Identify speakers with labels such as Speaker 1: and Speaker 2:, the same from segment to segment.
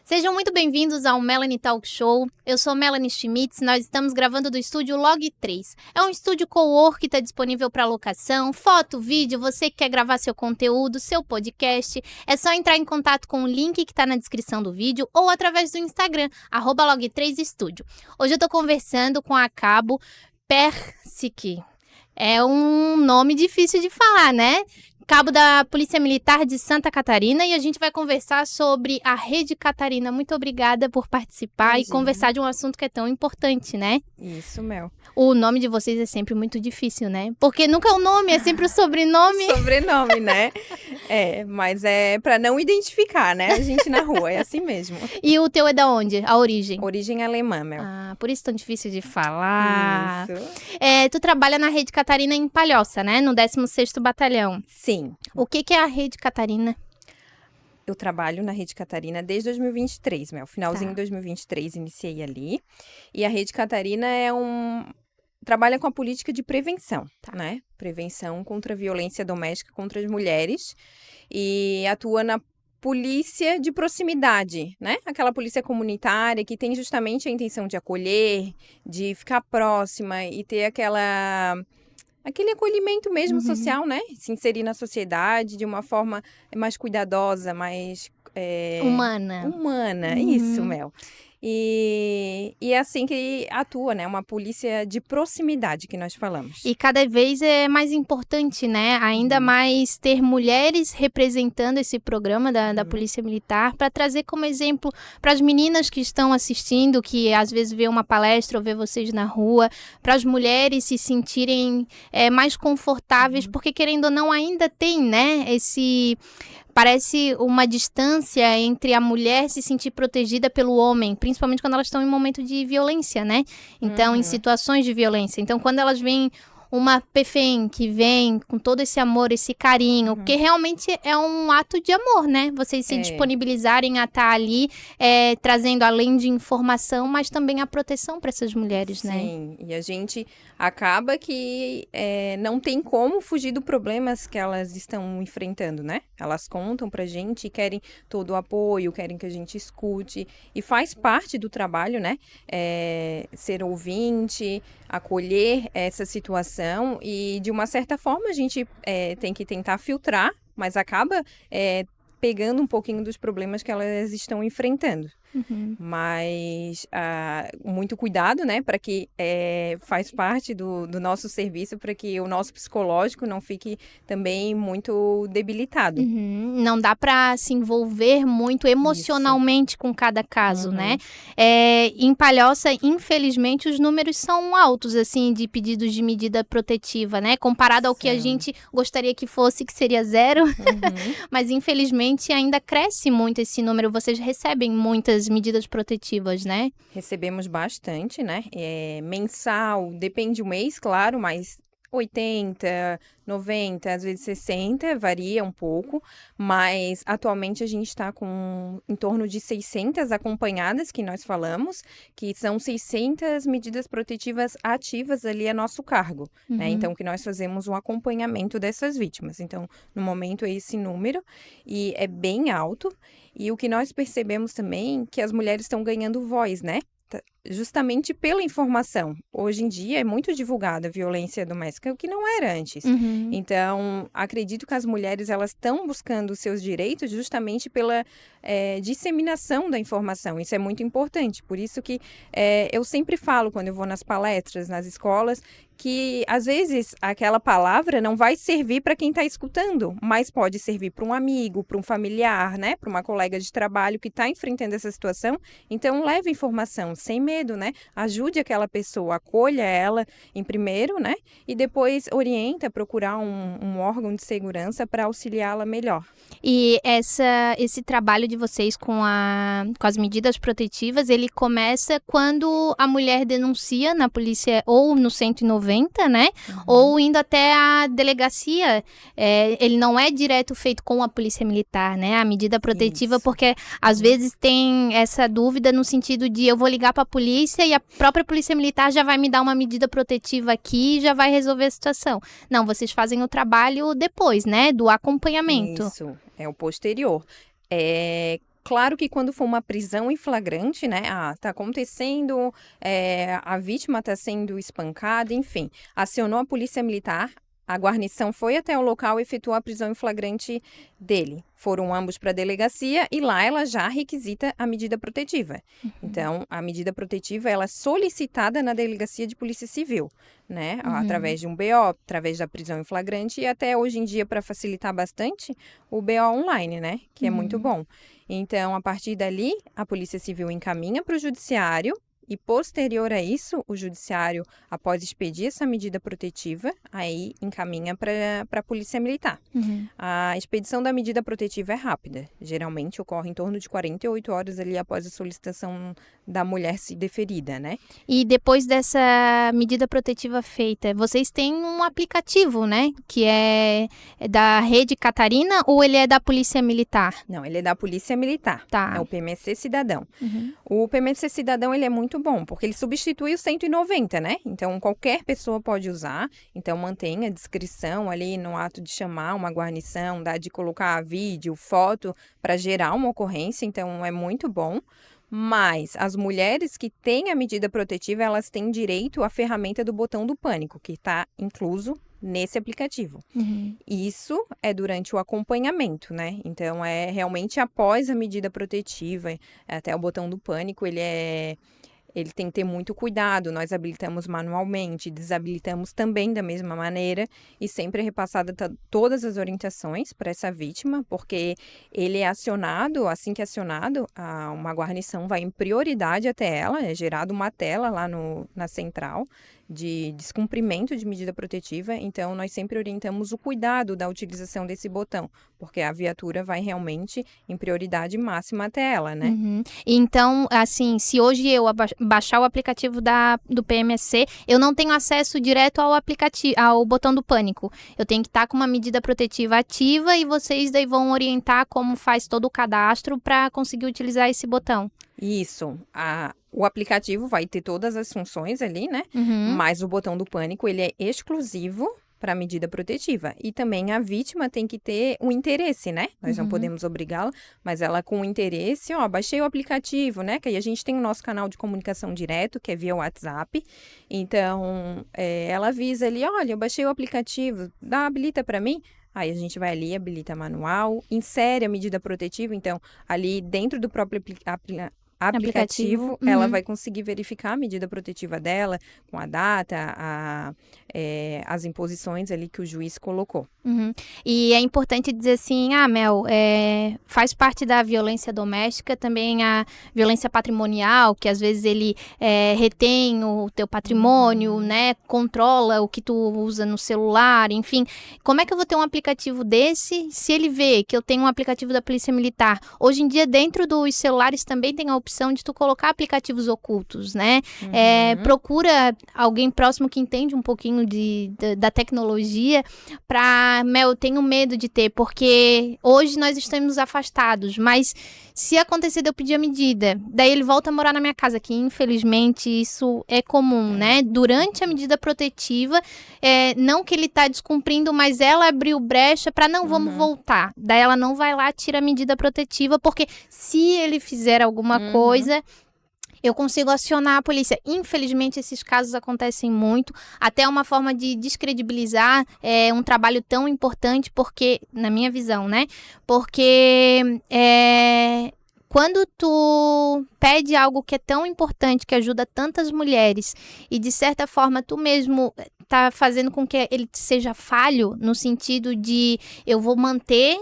Speaker 1: Sejam muito bem-vindos ao Melanie Talk Show. Eu sou Melanie Schmitz, nós estamos gravando do estúdio Log 3. É um estúdio co-work que está disponível para locação, foto, vídeo, você que quer gravar seu conteúdo, seu podcast. É só entrar em contato com o link que está na descrição do vídeo ou através do Instagram, @log3studio. Hoje eu estou conversando com a Cabo Persic. É um nome difícil de falar, né? Cabo da Polícia Militar de Santa Catarina, e a gente vai conversar sobre a Rede Catarina. Muito obrigada por participar e conversar de um assunto que é tão importante, né?
Speaker 2: Isso, Mel.
Speaker 1: O nome de vocês é sempre muito difícil, né? Porque nunca é o nome, é sempre o sobrenome.
Speaker 2: Sobrenome, né? Mas é pra não identificar, né? A gente na rua, é assim mesmo.
Speaker 1: E o teu é da onde? A origem?
Speaker 2: Origem alemã, Mel.
Speaker 1: Ah, por isso tão difícil de falar.
Speaker 2: Isso.
Speaker 1: Tu trabalha na Rede Catarina em Palhoça, né? No 16º Batalhão.
Speaker 2: Sim.
Speaker 1: O que é a Rede Catarina?
Speaker 2: Eu trabalho na Rede Catarina desde 2023, Mel. Finalzinho de 2023 iniciei ali. E a Rede Catarina trabalha com a política de prevenção, né? Prevenção contra a violência doméstica contra as mulheres. E atua na polícia de proximidade, né? Aquela polícia comunitária que tem justamente a intenção de acolher, de ficar próxima e ter aquele acolhimento mesmo social, né? Se inserir na sociedade de uma forma mais cuidadosa, mais... Humana, isso, Mel. E é assim que atua, né? Uma polícia de proximidade que nós falamos.
Speaker 1: E cada vez é mais importante, né? Ainda mais ter mulheres representando esse programa da Polícia Militar para trazer como exemplo para as meninas que estão assistindo, que às vezes vê uma palestra ou vê vocês na rua, para as mulheres se sentirem mais confortáveis, porque querendo ou não ainda tem, né? Parece uma distância entre a mulher se sentir protegida pelo homem, principalmente quando elas estão em momento de violência, né? Então, em situações de violência. Então, quando elas veem uma PFM que vem com todo esse amor, esse carinho, que realmente é um ato de amor, né? Vocês se disponibilizarem a estar ali, trazendo além de informação, mas também a proteção para essas mulheres, né?
Speaker 2: Sim, e a gente acaba que não tem como fugir do problemas que elas estão enfrentando, né? Elas contam pra gente, querem todo o apoio, querem que a gente escute, e faz parte do trabalho, né? Ser ouvinte, acolher essa situação, e de uma certa forma a gente tem que tentar filtrar, mas acaba pegando um pouquinho dos problemas que elas estão enfrentando. Mas muito cuidado, né, para que faz parte do nosso serviço, para que o nosso psicológico não fique também muito debilitado.
Speaker 1: Não dá para se envolver muito emocionalmente com cada caso, né? Em Palhoça, infelizmente, os números são altos, assim, de pedidos de medida protetiva, né? Comparado ao que a gente gostaria que fosse, que seria 0. Mas, infelizmente, ainda cresce muito esse número. Vocês recebem muitas medidas protetivas, né?
Speaker 2: Recebemos bastante, né? Mensal, depende do mês, claro, mas 80, 90, às vezes 60, varia um pouco, mas atualmente a gente está com em torno de 600 acompanhadas, que nós falamos, que são 600 medidas protetivas ativas ali a nosso cargo, né? Então, que nós fazemos um acompanhamento dessas vítimas. Então, no momento é esse número, e é bem alto, e o que nós percebemos também, que as mulheres estão ganhando voz, né? Justamente pela informação. Hoje em dia é muito divulgada a violência doméstica, o que não era antes. Então, acredito que as mulheres elas estão buscando os seus direitos justamente pela disseminação da informação. Isso é muito importante. Por isso que eu sempre falo, quando eu vou nas palestras, nas escolas, que às vezes aquela palavra não vai servir para quem está escutando, mas pode servir para um amigo, para um familiar, né? Para uma colega de trabalho que está enfrentando essa situação. Então, leve informação sem medo, né? Ajude aquela pessoa, acolha ela em primeiro, né? E depois orienta a procurar um órgão de segurança para auxiliá-la melhor.
Speaker 1: E esse trabalho de vocês com as medidas protetivas, ele começa quando a mulher denuncia na polícia ou no 190, né? Ou indo até a delegacia. Ele não é direto feito com a polícia militar, né? A medida protetiva, porque às vezes tem essa dúvida no sentido de eu vou ligar para a polícia e a própria polícia militar já vai me dar uma medida protetiva aqui e já vai resolver a situação. Não, vocês fazem o trabalho depois, né? Do acompanhamento.
Speaker 2: Isso, é o posterior. Claro que quando for uma prisão em flagrante, né? Tá acontecendo, a vítima tá sendo espancada, enfim. Acionou a polícia militar, a guarnição foi até o local e efetuou a prisão em flagrante dele. Foram ambos para a delegacia e lá ela já requisita a medida protetiva. Então, a medida protetiva ela é solicitada na delegacia de polícia civil, né? Através de um BO, através da prisão em flagrante e até hoje em dia, para facilitar bastante, o BO online, né? Que é muito bom. Então, a partir dali, a polícia civil encaminha para o judiciário. E posterior a isso, o judiciário, após expedir essa medida protetiva, aí encaminha para a polícia militar. A expedição da medida protetiva é rápida. Geralmente ocorre em torno de 48 horas ali após a solicitação da mulher se deferida, né?
Speaker 1: E depois dessa medida protetiva feita, vocês têm um aplicativo, né? Que é da Rede Catarina ou ele é da Polícia Militar?
Speaker 2: Não, ele é da Polícia Militar.
Speaker 1: Tá.
Speaker 2: É o PMC Cidadão. O PMC Cidadão, ele é muito bom, porque ele substitui o 190, né? Então, qualquer pessoa pode usar. Então, mantenha a descrição ali no ato de chamar uma guarnição, de colocar vídeo, foto, para gerar uma ocorrência. Então, é muito bom. Mas as mulheres que têm a medida protetiva, elas têm direito à ferramenta do botão do pânico, que está incluso nesse aplicativo. Isso é durante o acompanhamento, né? Então, é realmente após a medida protetiva, até o botão do pânico, ele tem que ter muito cuidado. Nós habilitamos manualmente, desabilitamos também da mesma maneira e sempre é repassada todas as orientações para essa vítima, porque ele é acionado, assim que é acionado, uma guarnição vai em prioridade até ela, é gerada uma tela lá na central de descumprimento de medida protetiva, então nós sempre orientamos o cuidado da utilização desse botão, porque a viatura vai realmente em prioridade máxima até ela, né?
Speaker 1: Então, assim, se hoje eu baixar o aplicativo do PMSC, eu não tenho acesso direto ao aplicativo, ao botão do pânico. Eu tenho que estar com uma medida protetiva ativa e vocês daí vão orientar como faz todo o cadastro para conseguir utilizar esse botão.
Speaker 2: Isso. O aplicativo vai ter todas as funções ali, né? Mas o botão do pânico, ele é exclusivo para a medida protetiva. E também a vítima tem que ter um interesse, né? Nós não podemos obrigá-la, mas ela com interesse, baixei o aplicativo, né? Que aí a gente tem o nosso canal de comunicação direto, que é via WhatsApp. Então, ela avisa ali, olha, eu baixei o aplicativo, habilita para mim. Aí a gente vai ali, habilita manual, insere a medida protetiva. Então, ali dentro do próprio aplicativo, ela vai conseguir verificar a medida protetiva dela, com a data, as imposições ali que o juiz colocou.
Speaker 1: E é importante dizer assim, Mel, faz parte da violência doméstica também a violência patrimonial, que às vezes ele retém o teu patrimônio, né, controla o que tu usa no celular, enfim. Como é que eu vou ter um aplicativo desse se ele vê que eu tenho um aplicativo da Polícia Militar? Hoje em dia, dentro dos celulares também tem a opção de tu colocar aplicativos ocultos, né? Procura alguém próximo que entende um pouquinho da tecnologia para, eu tenho medo de ter, porque hoje nós estamos afastados, mas se acontecer de eu pedir a medida, daí ele volta a morar na minha casa, que infelizmente isso é comum, né? Durante a medida protetiva, não que ele tá descumprindo, mas ela abriu brecha para vamos voltar. Daí ela não vai lá, tira a medida protetiva, porque se ele fizer alguma coisa, eu consigo acionar a polícia. Infelizmente, esses casos acontecem muito. Até uma forma de descredibilizar um trabalho tão importante, porque, na minha visão, né? Porque quando tu pede algo que é tão importante, que ajuda tantas mulheres, e de certa forma tu mesmo tá fazendo com que ele seja falho, no sentido de eu vou manter,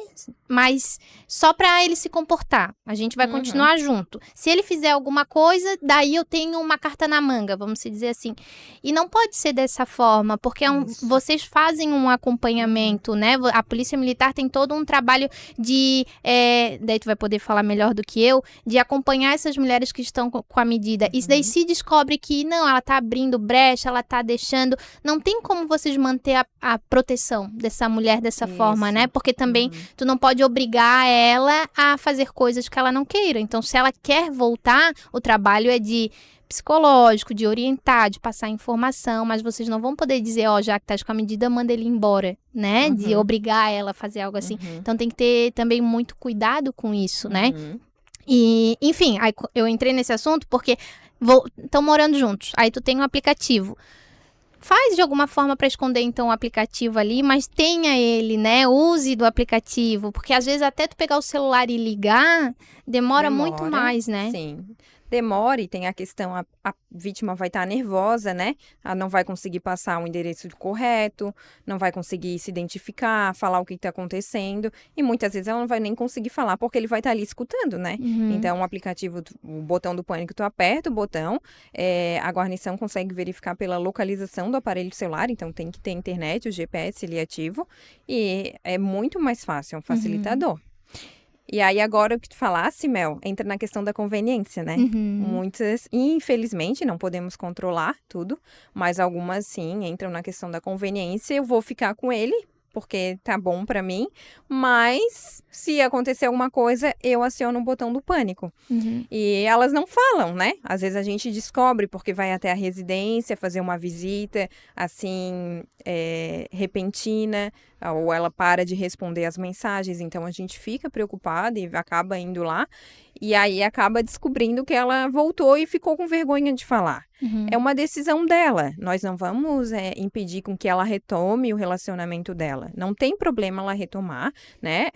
Speaker 1: mas só para ele se comportar. A gente vai continuar junto. Se ele fizer alguma coisa, daí eu tenho uma carta na manga, vamos dizer assim. E não pode ser dessa forma, porque vocês fazem um acompanhamento, né? A Polícia Militar tem todo um trabalho de... daí tu vai poder falar melhor do que eu, de acompanhar essas mulheres que estão com a medida. E daí se descobre que, não, ela tá abrindo brecha, ela tá deixando... Não tem como vocês manter a proteção dessa mulher dessa forma, né? Porque também tu não pode obrigar ela a fazer coisas que ela não queira. Então, se ela quer voltar, o trabalho é de psicológico, de orientar, de passar informação, mas vocês não vão poder dizer, já que tá com a medida, manda ele embora, né? De obrigar ela a fazer algo assim. Então, tem que ter também muito cuidado com isso, né? E, enfim, aí eu entrei nesse assunto porque estão morando juntos. Aí tu tem um aplicativo. Faz de alguma forma para esconder, então, o aplicativo ali, mas tenha ele, né? Use do aplicativo, porque às vezes até tu pegar o celular e ligar, demora muito mais, né?
Speaker 2: Sim. Demora e tem a questão, a vítima vai estar nervosa, né? Ela não vai conseguir passar o endereço correto, não vai conseguir se identificar, falar o que está acontecendo. E muitas vezes ela não vai nem conseguir falar, porque ele vai estar ali escutando, né? Então, o aplicativo, o botão do pânico, tu aperta o botão, a guarnição consegue verificar pela localização do aparelho celular, então tem que ter internet, o GPS ali ativo, e é muito mais fácil, é um facilitador. E aí, agora o que tu falasse, Mel, entra na questão da conveniência, né? Muitas, infelizmente, não podemos controlar tudo, mas algumas sim entram na questão da conveniência. Eu vou ficar com ele, porque tá bom pra mim, mas se acontecer alguma coisa, eu aciono o botão do pânico. E elas não falam, né? Às vezes a gente descobre porque vai até a residência fazer uma visita, assim, repentina, ou ela para de responder as mensagens, então a gente fica preocupada e acaba indo lá, e aí acaba descobrindo que ela voltou e ficou com vergonha de falar. É uma decisão dela, nós não vamos impedir com que ela retome o relacionamento dela. Não tem problema ela retomar, né?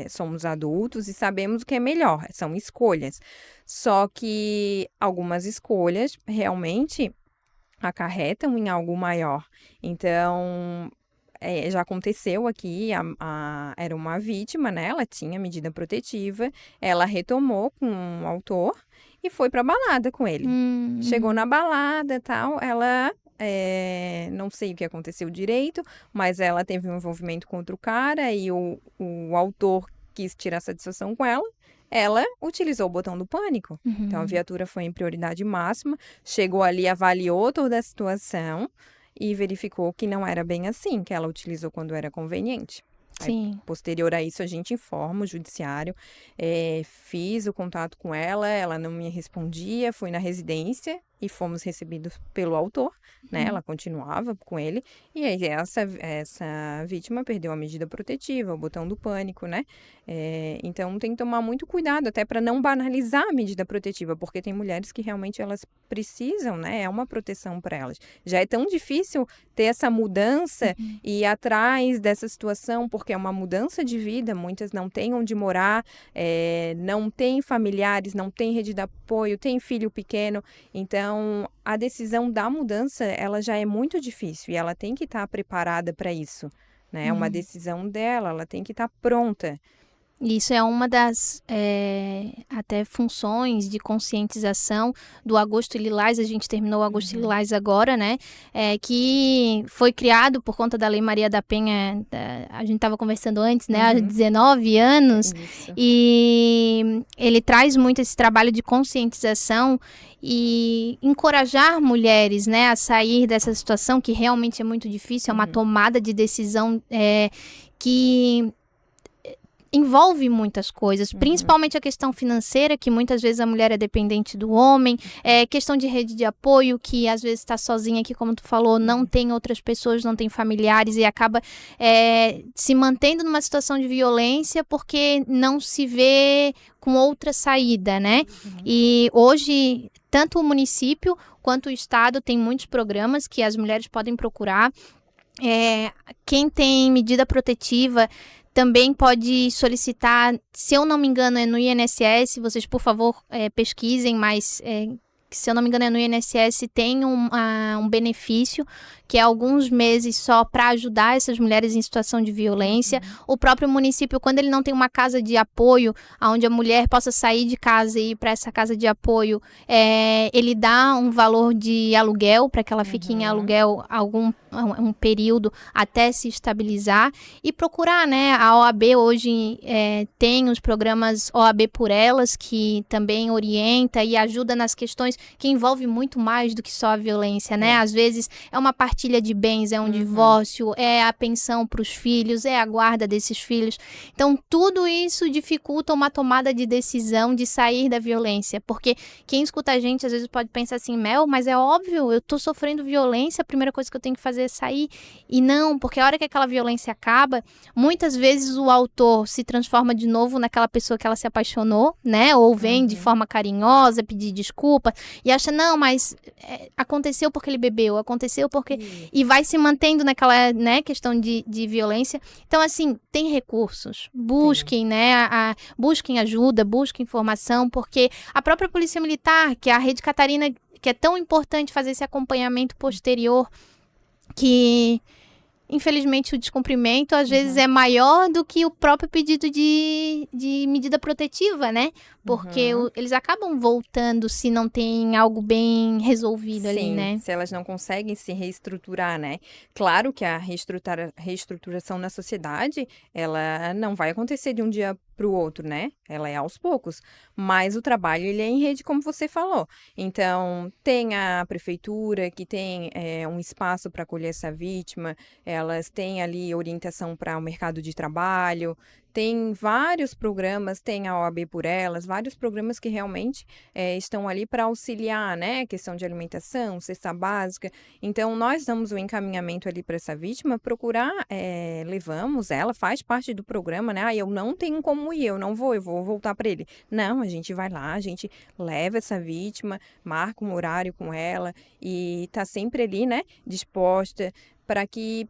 Speaker 2: Somos adultos e sabemos o que é melhor, são escolhas. Só que algumas escolhas realmente acarretam em algo maior. Então, já aconteceu aqui, era uma vítima, né? Ela tinha medida protetiva, ela retomou com o autor e foi pra balada com ele. Chegou na balada e tal, ela, não sei o que aconteceu direito, mas ela teve um envolvimento com outro cara e o autor quis tirar satisfação com ela. Ela utilizou o botão do pânico. Então, a viatura foi em prioridade máxima, chegou ali, avaliou toda a situação e verificou que não era bem assim, que ela utilizou quando era conveniente.
Speaker 1: Sim.
Speaker 2: Aí, posterior a isso, a gente informa o judiciário, fiz o contato com ela não me respondia, fui na residência e fomos recebidos pelo autor, né? Ela continuava com ele, e aí essa vítima perdeu a medida protetiva, o botão do pânico, né? Então tem que tomar muito cuidado, até para não banalizar a medida protetiva, porque tem mulheres que realmente elas precisam, né? É uma proteção para elas. Já é tão difícil ter essa mudança e ir atrás dessa situação, porque é uma mudança de vida, muitas não têm onde morar, não têm familiares, não têm rede de apoio, têm filho pequeno, então a decisão da mudança, ela já é muito difícil e ela tem que estar preparada para isso, né? É uma decisão dela, ela tem que estar pronta.
Speaker 1: Isso é uma das até funções de conscientização do Agosto Lilás. A gente terminou o Agosto Lilás agora, né? Que foi criado por conta da Lei Maria da Penha, a gente estava conversando antes, né? Há 19 anos.
Speaker 2: Isso.
Speaker 1: E ele traz muito esse trabalho de conscientização e encorajar mulheres, né, a sair dessa situação que realmente é muito difícil. É uma tomada de decisão que envolve muitas coisas, principalmente a questão financeira, que muitas vezes a mulher é dependente do homem, questão de rede de apoio, que às vezes está sozinha aqui, como tu falou, não tem outras pessoas, não tem familiares e acaba se mantendo numa situação de violência porque não se vê com outra saída, né? E hoje, tanto o município quanto o estado tem muitos programas que as mulheres podem procurar. Quem tem medida protetiva também pode solicitar, se eu não me engano, é no INSS, vocês, por favor, pesquisem, mas se eu não me engano, é no INSS, tem um benefício que é alguns meses só para ajudar essas mulheres em situação de violência. O próprio município, quando ele não tem uma casa de apoio, onde a mulher possa sair de casa e ir para essa casa de apoio, ele dá um valor de aluguel para que ela fique em aluguel um período até se estabilizar e procurar, né? A OAB hoje tem os programas OAB por Elas, que também orienta e ajuda nas questões que envolve muito mais do que só a violência, né? Às vezes é uma partilha de bens, é um divórcio, é a pensão para os filhos, é a guarda desses filhos. Então, tudo isso dificulta uma tomada de decisão de sair da violência, porque quem escuta a gente às vezes pode pensar assim, Mel, mas é óbvio, eu tô sofrendo violência, a primeira coisa que eu tenho que fazer é sair. E não, porque a hora que aquela violência acaba, muitas vezes o autor se transforma de novo naquela pessoa que ela se apaixonou, né? Ou vem de forma carinhosa, pedir desculpa, e acha, não, mas aconteceu porque ele bebeu, aconteceu porque... E vai se mantendo naquela, né, questão de violência. Então, assim, tem recursos. Busquem, né? Busquem ajuda, busquem informação, porque a própria Polícia Militar, que é a Rede Catarina, que é tão importante fazer esse acompanhamento posterior, que infelizmente o descumprimento às vezes é maior do que o próprio pedido de medida protetiva, né? Porque eles acabam voltando se não tem algo bem resolvido ali, né?
Speaker 2: Se elas não conseguem se reestruturar, né? Claro que a reestruturação na sociedade, ela não vai acontecer de um dia para o outro, né? Ela é aos poucos. Mas o trabalho, ele é em rede, como você falou. Então, tem a prefeitura que tem um espaço para acolher essa vítima, elas têm ali orientação para o mercado de trabalho, tem vários programas, tem a OAB por Elas, vários programas que realmente estão ali para auxiliar, né? Questão de alimentação, cesta básica. Então, nós damos o encaminhamento ali para essa vítima, procurar, levamos ela, faz parte do programa, né? Eu não tenho como ir, eu vou voltar para ele. Não, a gente vai lá, a gente leva essa vítima, marca um horário com ela e tá sempre ali, né? Disposta para que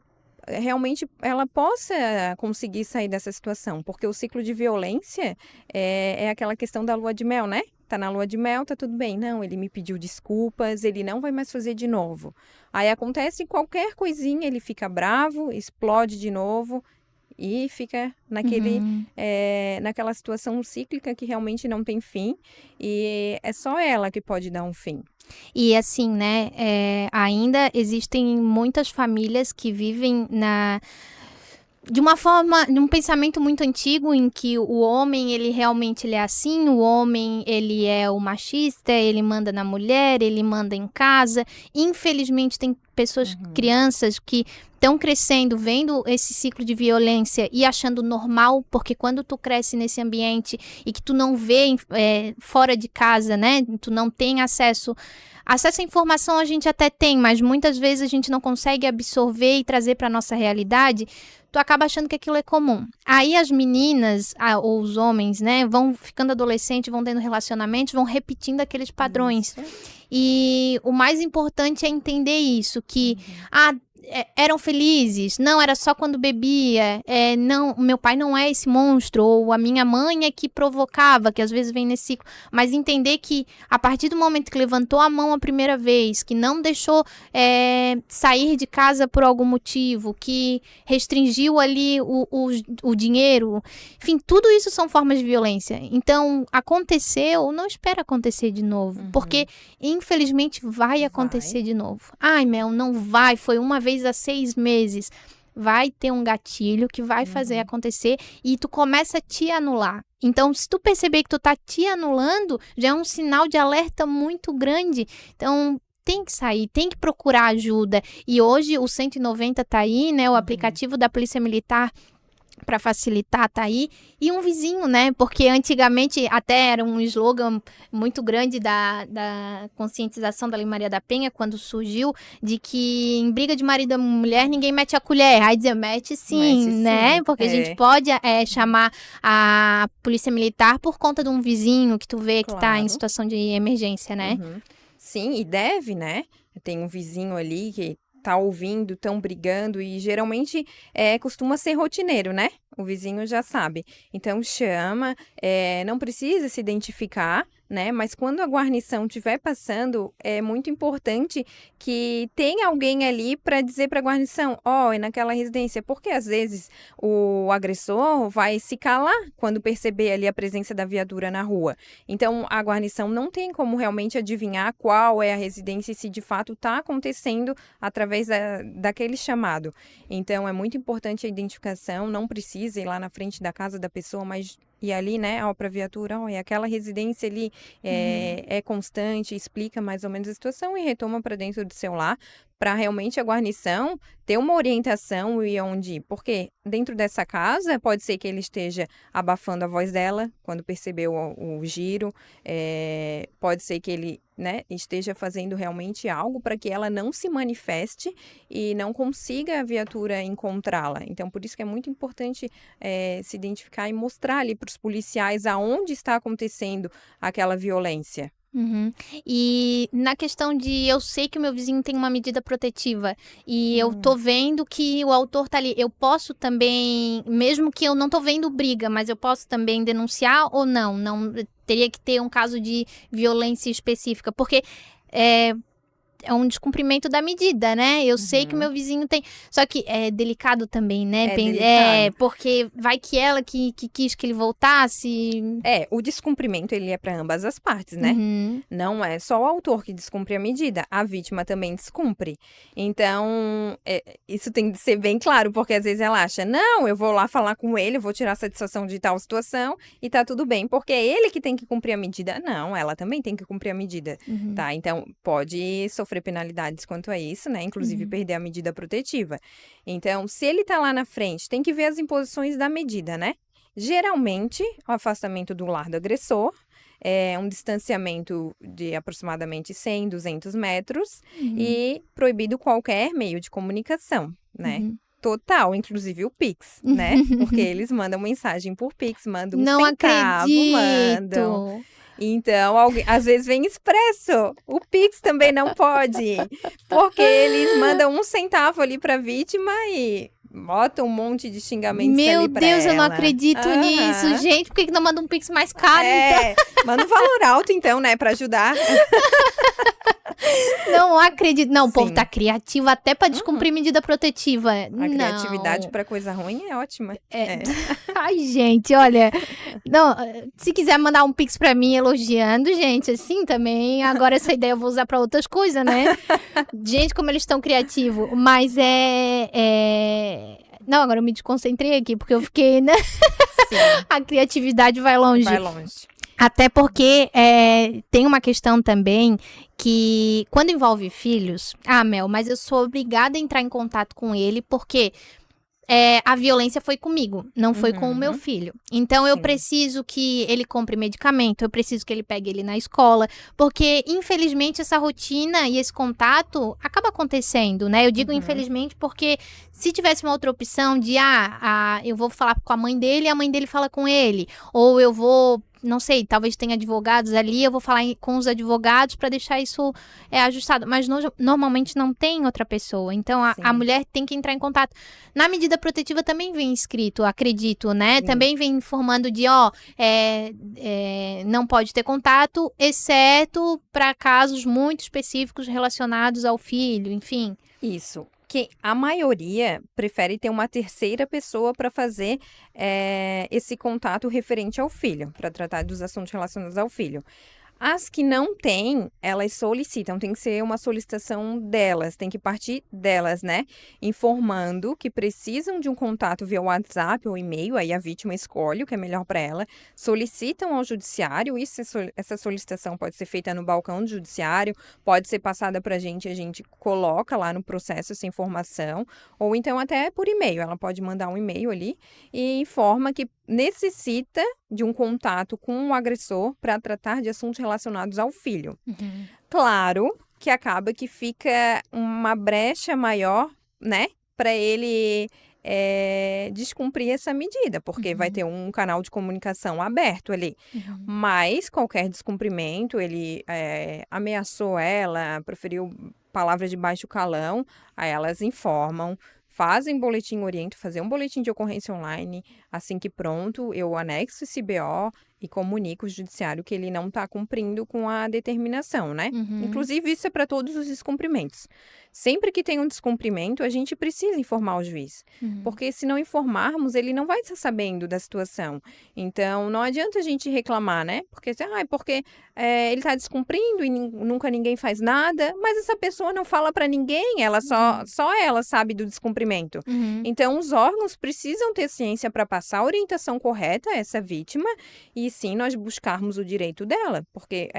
Speaker 2: realmente ela possa conseguir sair dessa situação, porque o ciclo de violência é aquela questão da lua de mel, né? Tá na lua de mel, tá tudo bem. Não, ele me pediu desculpas, ele não vai mais fazer de novo. Aí acontece qualquer coisinha, ele fica bravo, explode de novo e fica naquela situação cíclica que realmente não tem fim e é só ela que pode dar um fim.
Speaker 1: E assim, né, ainda existem muitas famílias que vivem de uma forma, de um pensamento muito antigo em que o homem, ele realmente ele é assim, o homem, ele é o machista, ele manda na mulher, ele manda em casa. Infelizmente, tem pessoas, crianças que estão crescendo, vendo esse ciclo de violência e achando normal, porque quando tu cresce nesse ambiente e que tu não vê fora de casa, né, tu não tem acesso à informação a gente até tem, mas muitas vezes a gente não consegue absorver e trazer para nossa realidade, tu acaba achando que aquilo é comum. Aí as meninas, ou os homens, né, vão ficando adolescentes, vão tendo relacionamentos, vão repetindo aqueles padrões. E o mais importante é entender isso, que eram felizes, não, era só quando bebia, não, meu pai não é esse monstro, ou a minha mãe é que provocava, que às vezes vem nesse ciclo, mas entender que a partir do momento que levantou a mão a primeira vez, que não deixou sair de casa por algum motivo, que restringiu ali o dinheiro, enfim, tudo isso são formas de violência. Então, aconteceu, não espera acontecer de novo, porque infelizmente vai acontecer de novo. Ai, Mel, não vai, foi uma vez há 6 meses. Vai ter um gatilho que vai fazer acontecer e tu começa a te anular. Então, se tu perceber que tu tá te anulando, já é um sinal de alerta muito grande. Então, tem que sair, tem que procurar ajuda. E hoje o 190 tá aí, né? O aplicativo da Polícia Militar para facilitar, tá aí. E um vizinho, né? Porque antigamente até era um slogan muito grande da conscientização da Lei Maria da Penha, quando surgiu, de que em briga de marido e mulher ninguém mete a colher. Aí dizia, mete sim, né? Porque a gente pode chamar a Polícia Militar por conta de um vizinho que tu vê que tá em situação de emergência, né?
Speaker 2: Sim, e deve, né? Tem um vizinho ali que tá ouvindo, tão brigando e geralmente costuma ser rotineiro, né? O vizinho já sabe. Então chama, não precisa se identificar, né? Mas quando a guarnição estiver passando, é muito importante que tenha alguém ali para dizer para a guarnição, é naquela residência, porque às vezes o agressor vai se calar quando perceber ali a presença da viatura na rua. Então a guarnição não tem como realmente adivinhar qual é a residência e se de fato está acontecendo através daquele chamado. Então é muito importante a identificação, não precisa ir lá na frente da casa da pessoa, mas e ali, né, para a viatura, olha, aquela residência ali é constante, explica mais ou menos a situação e retoma para dentro do seu lar, para realmente a guarnição ter uma orientação e onde ir. Porque dentro dessa casa, pode ser que ele esteja abafando a voz dela quando percebeu o giro, pode ser que ele, né, esteja fazendo realmente algo para que ela não se manifeste e não consiga a viatura encontrá-la. Então, por isso que é muito importante se identificar e mostrar ali para os policiais aonde está acontecendo aquela violência.
Speaker 1: Uhum. E na questão de eu sei que o meu vizinho tem uma medida protetiva e eu tô vendo que o autor tá ali, eu posso também, mesmo que eu não tô vendo briga, mas eu posso também denunciar ou não? Não teria que ter um caso de violência específica, porque é um descumprimento da medida, né? Eu sei que o meu vizinho tem. Só que é delicado também, né?
Speaker 2: Delicado.
Speaker 1: Porque vai que ela que quis que ele voltasse.
Speaker 2: O descumprimento, ele é para ambas as partes, né?
Speaker 1: Uhum.
Speaker 2: Não é só o autor que descumpre a medida, a vítima também descumpre. Então, isso tem de ser bem claro, porque às vezes ela acha, não, eu vou lá falar com ele, eu vou tirar satisfação de tal situação e tá tudo bem, porque é ele que tem que cumprir a medida. Não, ela também tem que cumprir a medida, tá? Então, pode sofrer penalidades quanto a isso, né? Inclusive perder a medida protetiva. Então, se ele tá lá na frente, tem que ver as imposições da medida, né? Geralmente, o afastamento do lar do agressor é um distanciamento de aproximadamente 100, 200 metros e proibido qualquer meio de comunicação, né? Total, inclusive o Pix, né? Porque eles mandam mensagem por Pix, mandam um
Speaker 1: Não
Speaker 2: centavo,
Speaker 1: acredito.
Speaker 2: mandam. Então, às vezes vem expresso. O Pix também não pode, porque eles mandam um centavo ali para a vítima e botam um monte de xingamentos
Speaker 1: Meu
Speaker 2: ali para
Speaker 1: Deus, eu não
Speaker 2: ela.
Speaker 1: acredito nisso. Gente, por que não manda um Pix mais caro, então?
Speaker 2: Manda um valor alto, então, né, para ajudar.
Speaker 1: Não acredito. Não, o povo
Speaker 2: Sim.
Speaker 1: tá criativo até pra descumprir medida protetiva.
Speaker 2: A criatividade para coisa ruim é ótima.
Speaker 1: Ai, gente, olha. Não, se quiser mandar um Pix pra mim elogiando, gente, assim também. Agora essa ideia eu vou usar pra outras coisas, né? Gente, como eles estão criativos. Mas Não, agora eu me desconcentrei aqui, porque eu fiquei, né?
Speaker 2: Sim.
Speaker 1: A criatividade vai longe.
Speaker 2: Vai longe.
Speaker 1: Até porque tem uma questão também que quando envolve filhos... Ah, Mel, mas eu sou obrigada a entrar em contato com ele porque a violência foi comigo, não foi com o meu filho. Então, eu preciso que ele compre medicamento, eu preciso que ele pegue ele na escola, porque, infelizmente, essa rotina e esse contato acaba acontecendo, né? Eu digo infelizmente porque se tivesse uma outra opção de, eu vou falar com a mãe dele e a mãe dele fala com ele, ou eu vou... Não sei, talvez tenha advogados ali, eu vou falar com os advogados para deixar isso ajustado. Mas normalmente não tem outra pessoa. Então, a mulher tem que entrar em contato. Na medida protetiva também vem escrito, acredito, né?
Speaker 2: Sim.
Speaker 1: Também vem informando de, não pode ter contato, exceto para casos muito específicos relacionados ao filho, enfim.
Speaker 2: Isso. Que a maioria prefere ter uma terceira pessoa para fazer esse contato referente ao filho, para tratar dos assuntos relacionados ao filho. As que não têm, elas solicitam, tem que ser uma solicitação delas, tem que partir delas, né? Informando que precisam de um contato via WhatsApp ou e-mail, aí a vítima escolhe o que é melhor para ela, solicitam ao judiciário, essa solicitação pode ser feita no balcão do judiciário, pode ser passada para a gente coloca lá no processo essa informação, ou então até por e-mail, ela pode mandar um e-mail ali e informa que necessita de um contato com o agressor para tratar de assuntos relacionados ao filho. Claro que acaba que fica uma brecha maior, né, para ele descumprir essa medida, porque vai ter um canal de comunicação aberto ali. Mas qualquer descumprimento, ele ameaçou ela, proferiu palavras de baixo calão, aí elas informam, fazem boletim oriento, fazer um boletim de ocorrência online, assim que pronto, eu anexo esse BO, e comunica o judiciário que ele não está cumprindo com a determinação, né? Inclusive, isso é para todos os descumprimentos. Sempre que tem um descumprimento, a gente precisa informar o juiz. Porque se não informarmos, ele não vai estar sabendo da situação. Então, não adianta a gente reclamar, né? Porque ele está descumprindo e nunca ninguém faz nada, mas essa pessoa não fala para ninguém, ela só ela sabe do descumprimento. Então, os órgãos precisam ter ciência para passar a orientação correta a essa vítima e sim nós buscarmos o direito dela, porque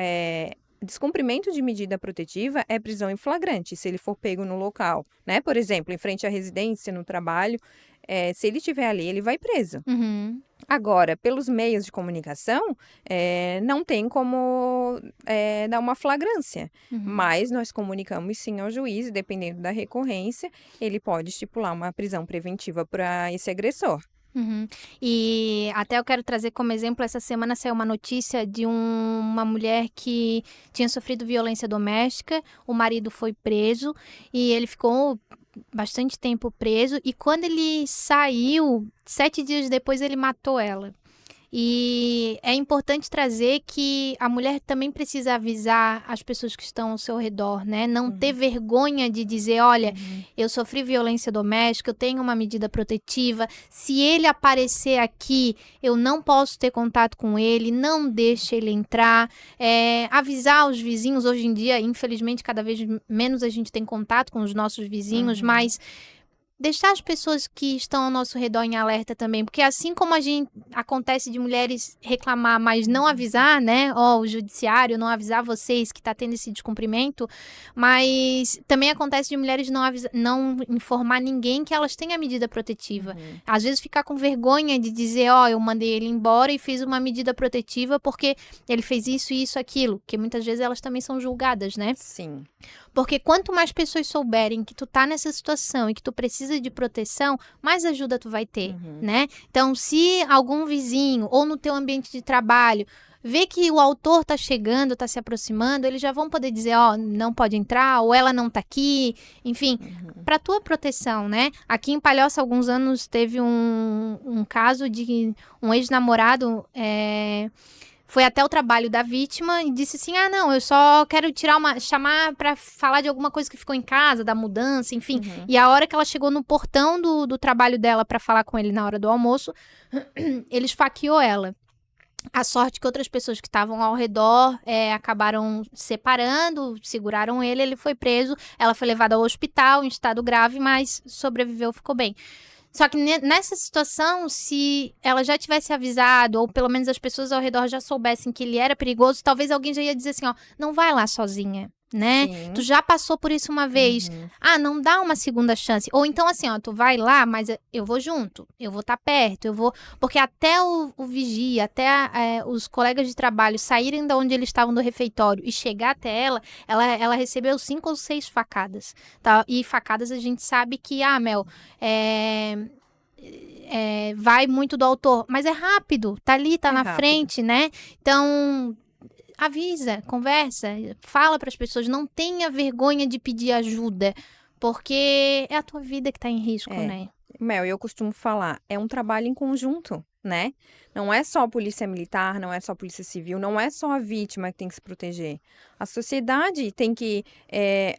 Speaker 2: descumprimento de medida protetiva é prisão em flagrante, se ele for pego no local, né? Por exemplo, em frente à residência, no trabalho, se ele estiver ali, ele vai preso. Agora, pelos meios de comunicação, não tem como dar uma flagrância, mas nós comunicamos sim ao juiz, e dependendo da recorrência, ele pode estipular uma prisão preventiva para esse agressor.
Speaker 1: E até eu quero trazer como exemplo, essa semana saiu uma notícia de uma mulher que tinha sofrido violência doméstica, o marido foi preso e ele ficou bastante tempo preso e quando ele saiu, 7 dias depois ele matou ela. E é importante trazer que a mulher também precisa avisar as pessoas que estão ao seu redor, né? Não ter vergonha de dizer, olha, eu sofri violência doméstica, eu tenho uma medida protetiva, se ele aparecer aqui, eu não posso ter contato com ele, não deixe ele entrar. Avisar os vizinhos, hoje em dia, infelizmente, cada vez menos a gente tem contato com os nossos vizinhos, mas deixar as pessoas que estão ao nosso redor em alerta também, porque assim como acontece de mulheres reclamar, mas não avisar, né, o judiciário não avisar vocês que está tendo esse descumprimento, mas também acontece de mulheres não informar ninguém que elas têm a medida protetiva. Às vezes ficar com vergonha de dizer, eu mandei ele embora e fiz uma medida protetiva porque ele fez isso, isso, aquilo, que muitas vezes elas também são julgadas, né?
Speaker 2: Sim.
Speaker 1: Porque quanto mais pessoas souberem que tu tá nessa situação e que tu precisa de proteção, mais ajuda tu vai ter, né? Então, se algum vizinho ou no teu ambiente de trabalho vê que o autor tá chegando, tá se aproximando, eles já vão poder dizer, não pode entrar, ou ela não tá aqui, enfim, para tua proteção, né? Aqui em Palhoça, há alguns anos, teve um caso de um ex-namorado foi até o trabalho da vítima e disse assim, não, eu só quero chamar pra falar de alguma coisa que ficou em casa, da mudança, enfim. E a hora que ela chegou no portão do trabalho dela pra falar com ele na hora do almoço, ele esfaqueou ela. A sorte que outras pessoas que estavam ao redor acabaram separando, seguraram ele foi preso, ela foi levada ao hospital em estado grave, mas sobreviveu, ficou bem. Só que nessa situação, se ela já tivesse avisado, ou pelo menos as pessoas ao redor já soubessem que ele era perigoso, talvez alguém já ia dizer assim, não vai lá sozinha, né?
Speaker 2: Sim.
Speaker 1: Tu já passou por isso uma vez. Não dá uma segunda chance. Ou então assim, tu vai lá, mas eu vou junto, eu vou estar perto, eu vou... Porque até o vigia, até os colegas de trabalho saírem de onde eles estavam do refeitório e chegar até ela recebeu 5 ou 6 facadas, tá? E facadas a gente sabe que, Mel, vai muito do autor, mas é rápido, tá ali, tá na frente, né? Então... avisa, conversa, fala para as pessoas, não tenha vergonha de pedir ajuda, porque é a tua vida que está em risco, né?
Speaker 2: Mel, eu costumo falar, é um trabalho em conjunto, né? Não é só a polícia militar, não é só a polícia civil, não é só a vítima que tem que se proteger. A sociedade tem que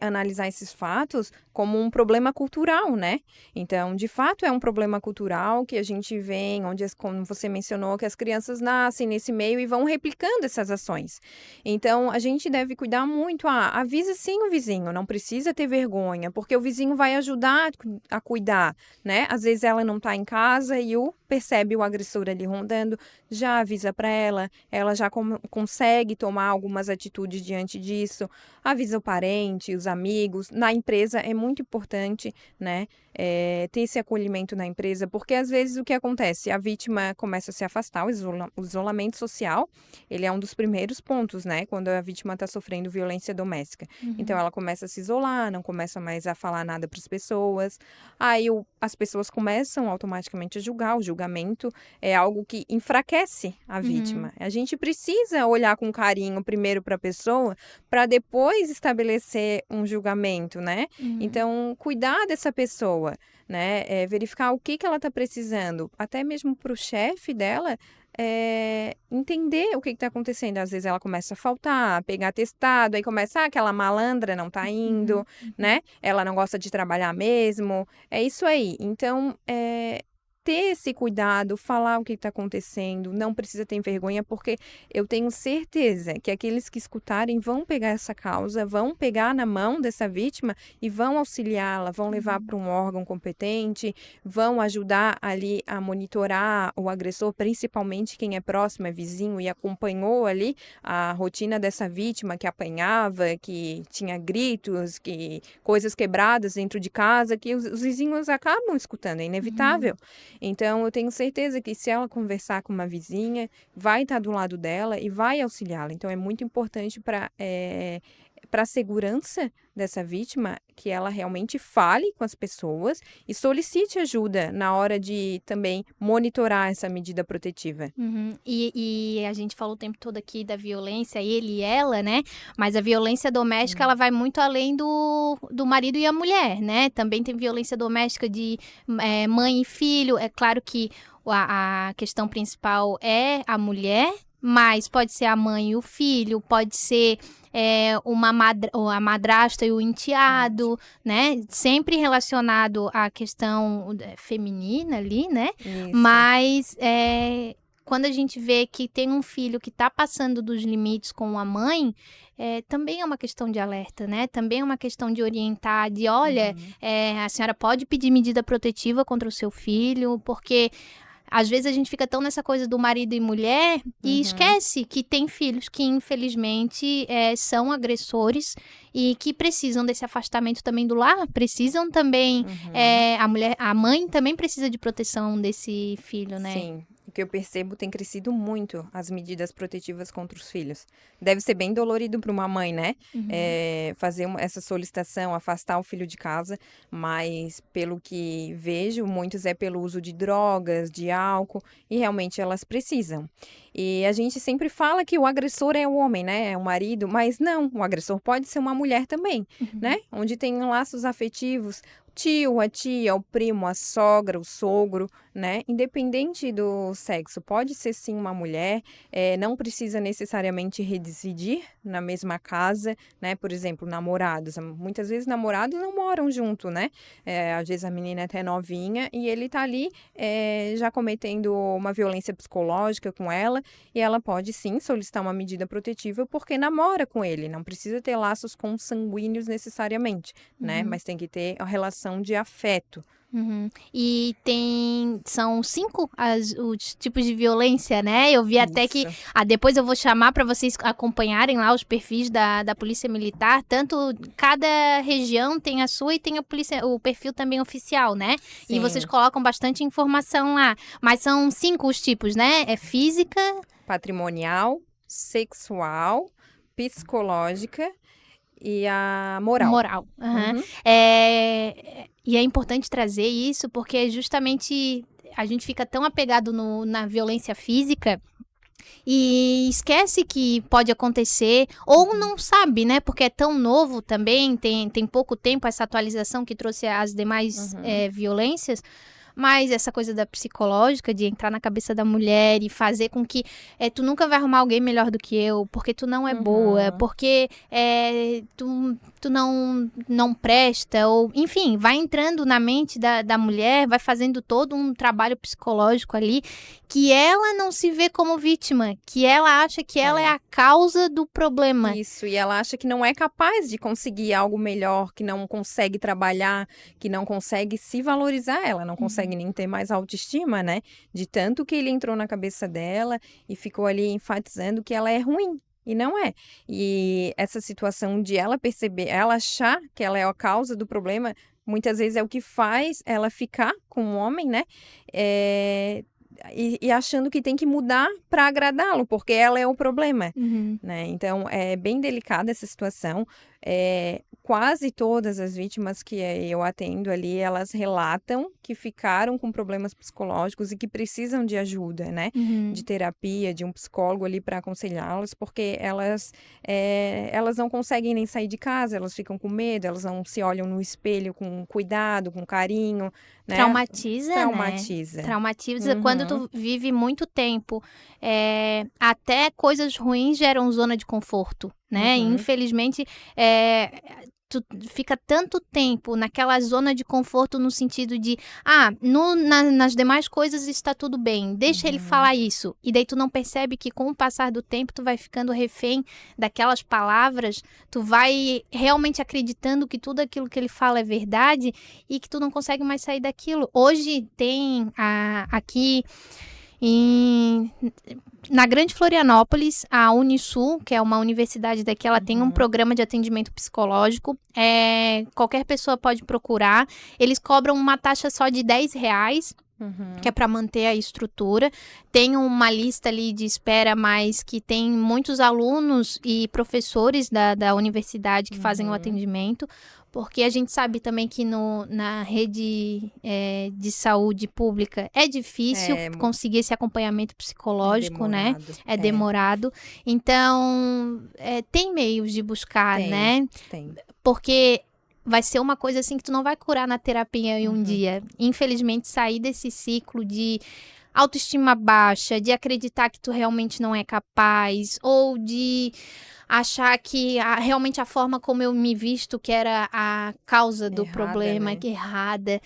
Speaker 2: analisar esses fatos como um problema cultural, né? Então, de fato, é um problema cultural que a gente vê, como você mencionou, que as crianças nascem nesse meio e vão replicando essas ações. Então, a gente deve cuidar muito. Avisa sim o vizinho, não precisa ter vergonha, porque o vizinho vai ajudar a cuidar, né? Às vezes ela não está em casa e percebe o agressor ali rondando, já avisa para ela já consegue tomar algumas atitudes diante disso, avisa o parente, os amigos. Na empresa é muito importante, né, ter esse acolhimento na empresa, porque às vezes o que acontece? A vítima começa a se afastar, o isolamento social, ele é um dos primeiros pontos, né, quando a vítima está sofrendo violência doméstica. Então ela começa a se isolar, não começa mais a falar nada para as pessoas, aí as pessoas começam automaticamente a julgar. O julgamento é algo que enfraquece a vítima. A gente precisa olhar com carinho primeiro para a pessoa, para depois estabelecer um julgamento, né? Então, cuidar dessa pessoa, né? Verificar o que ela está precisando, até mesmo para o chefe dela, entender o que está acontecendo. Às vezes ela começa a faltar, a pegar atestado, aí começa, aquela malandra não tá indo, né? Ela não gosta de trabalhar mesmo. É isso aí. Então, ter esse cuidado, falar o que está acontecendo, não precisa ter vergonha, porque eu tenho certeza que aqueles que escutarem vão pegar essa causa, vão pegar na mão dessa vítima e vão auxiliá-la, vão levar para um órgão competente, vão ajudar ali a monitorar o agressor, principalmente quem é próximo, é vizinho e acompanhou ali a rotina dessa vítima que apanhava, que tinha gritos, que coisas quebradas dentro de casa, que os vizinhos acabam escutando, é inevitável. Então, eu tenho certeza que se ela conversar com uma vizinha, vai estar do lado dela e vai auxiliá-la. Então, é muito importante para a segurança dessa vítima que ela realmente fale com as pessoas e solicite ajuda na hora de também monitorar essa medida protetiva.
Speaker 1: E a gente falou o tempo todo aqui da violência, ele e ela, né? Mas a violência doméstica, ela vai muito além do marido e a mulher, né? Também tem violência doméstica de mãe e filho. É claro que a questão principal é a mulher, mas pode ser a mãe e o filho, pode ser a madrasta e o enteado, né? Sempre relacionado à questão feminina ali, né?
Speaker 2: Isso.
Speaker 1: Mas quando a gente vê que tem um filho que está passando dos limites com a mãe, também é uma questão de alerta, né? Também é uma questão de orientar, de olha, a senhora pode pedir medida protetiva contra o seu filho, porque às vezes a gente fica tão nessa coisa do marido e mulher e esquece que tem filhos que, infelizmente, são agressores e que precisam desse afastamento também do lar, precisam também, a mãe também precisa de proteção desse filho, né?
Speaker 2: Sim. O que eu percebo tem crescido muito as medidas protetivas contra os filhos. Deve ser bem dolorido para uma mãe, né? Fazer essa solicitação, afastar o filho de casa, mas pelo que vejo, muitos é pelo uso de drogas, de álcool, e realmente elas precisam. E a gente sempre fala que o agressor é o homem, né? É o marido, mas não, o agressor pode ser uma mulher também, né? Onde tem laços afetivos, tio, a tia, o primo, a sogra, o sogro, né? Independente do sexo, pode ser sim uma mulher, não precisa necessariamente residir na mesma casa, né? Por exemplo, namorados. Muitas vezes namorados não moram junto, né? Às vezes a menina é até novinha e ele tá ali já cometendo uma violência psicológica com ela e ela pode sim solicitar uma medida protetiva porque namora com ele. Não precisa ter laços consanguíneos necessariamente, né? Mas tem que ter a relação de afeto.
Speaker 1: E são 5 os tipos de violência, né? Eu vi até que depois eu vou chamar para vocês acompanharem lá os perfis da Polícia Militar. Tanto cada região tem a sua e tem o perfil também oficial, né?
Speaker 2: Sim.
Speaker 1: E vocês colocam bastante informação lá. Mas são 5 os tipos, né? É física,
Speaker 2: patrimonial, sexual, psicológica e a moral.
Speaker 1: E é importante trazer isso porque justamente a gente fica tão apegado na violência física e esquece que pode acontecer ou não sabe, né? Porque é tão novo também, tem pouco tempo essa atualização que trouxe as demais violências. Mas essa coisa da psicológica, de entrar na cabeça da mulher e fazer com que tu nunca vai arrumar alguém melhor do que eu, porque tu não é boa, porque tu não presta, ou enfim, vai entrando na mente da mulher, vai fazendo todo um trabalho psicológico ali, que ela não se vê como vítima, que ela acha que ela é a causa do problema.
Speaker 2: Isso, e ela acha que não é capaz de conseguir algo melhor, que não consegue trabalhar, que não consegue se valorizar, ela não consegue nem ter mais autoestima, né? De tanto que ele entrou na cabeça dela e ficou ali enfatizando que ela é ruim. E não é. E essa situação de ela perceber, ela achar que ela é a causa do problema, muitas vezes é o que faz ela ficar com o homem, né? E achando que tem que mudar para agradá-lo, porque ela é o problema, né? Então, é bem delicada essa situação. quase todas as vítimas que eu atendo ali, elas relatam que ficaram com problemas psicológicos e que precisam de ajuda, né? De terapia, de um psicólogo ali para aconselhá-las, porque elas não conseguem nem sair de casa, elas ficam com medo, elas não se olham no espelho com cuidado, com carinho, né?
Speaker 1: Traumatiza, né?
Speaker 2: Traumatiza.
Speaker 1: Traumatiza quando tu vive muito tempo. Até coisas ruins geram zona de conforto, né? Infelizmente, tu fica tanto tempo naquela zona de conforto no sentido de, nas demais coisas está tudo bem, deixa ele falar isso. E daí tu não percebe que com o passar do tempo tu vai ficando refém daquelas palavras, tu vai realmente acreditando que tudo aquilo que ele fala é verdade e que tu não consegue mais sair daquilo. Hoje tem aqui na Grande Florianópolis, a Unisul, que é uma universidade daqui, ela tem um programa de atendimento psicológico. Qualquer pessoa pode procurar. Eles cobram uma taxa só de R$10, que é para manter a estrutura. Tem uma lista ali de espera, mas que tem muitos alunos e professores da universidade que fazem o atendimento. Porque a gente sabe também que na rede de saúde pública é difícil conseguir esse acompanhamento psicológico, né? É demorado. Então, tem meios de buscar, né?
Speaker 2: Tem.
Speaker 1: Porque vai ser uma coisa assim que tu não vai curar na terapia em um dia. Infelizmente, sair desse ciclo de autoestima baixa, de acreditar que tu realmente não é capaz, ou de achar que realmente a forma como eu me visto que era a causa do problema,
Speaker 2: né?
Speaker 1: que é errada.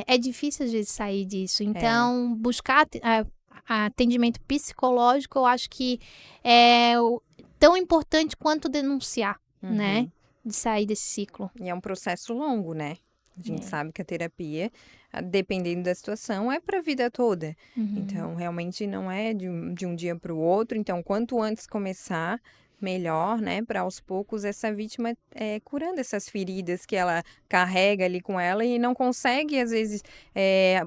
Speaker 1: É difícil às vezes sair disso. Então, buscar atendimento psicológico, eu acho que é tão importante quanto denunciar, né? De sair desse ciclo.
Speaker 2: E é um processo longo, né? A gente sabe que a terapia, dependendo da situação, é para a vida toda. Então, realmente não é de um dia para o outro. Então, quanto antes começar, melhor, né? Para aos poucos essa vítima curando essas feridas que ela carrega ali com ela e não consegue, às vezes,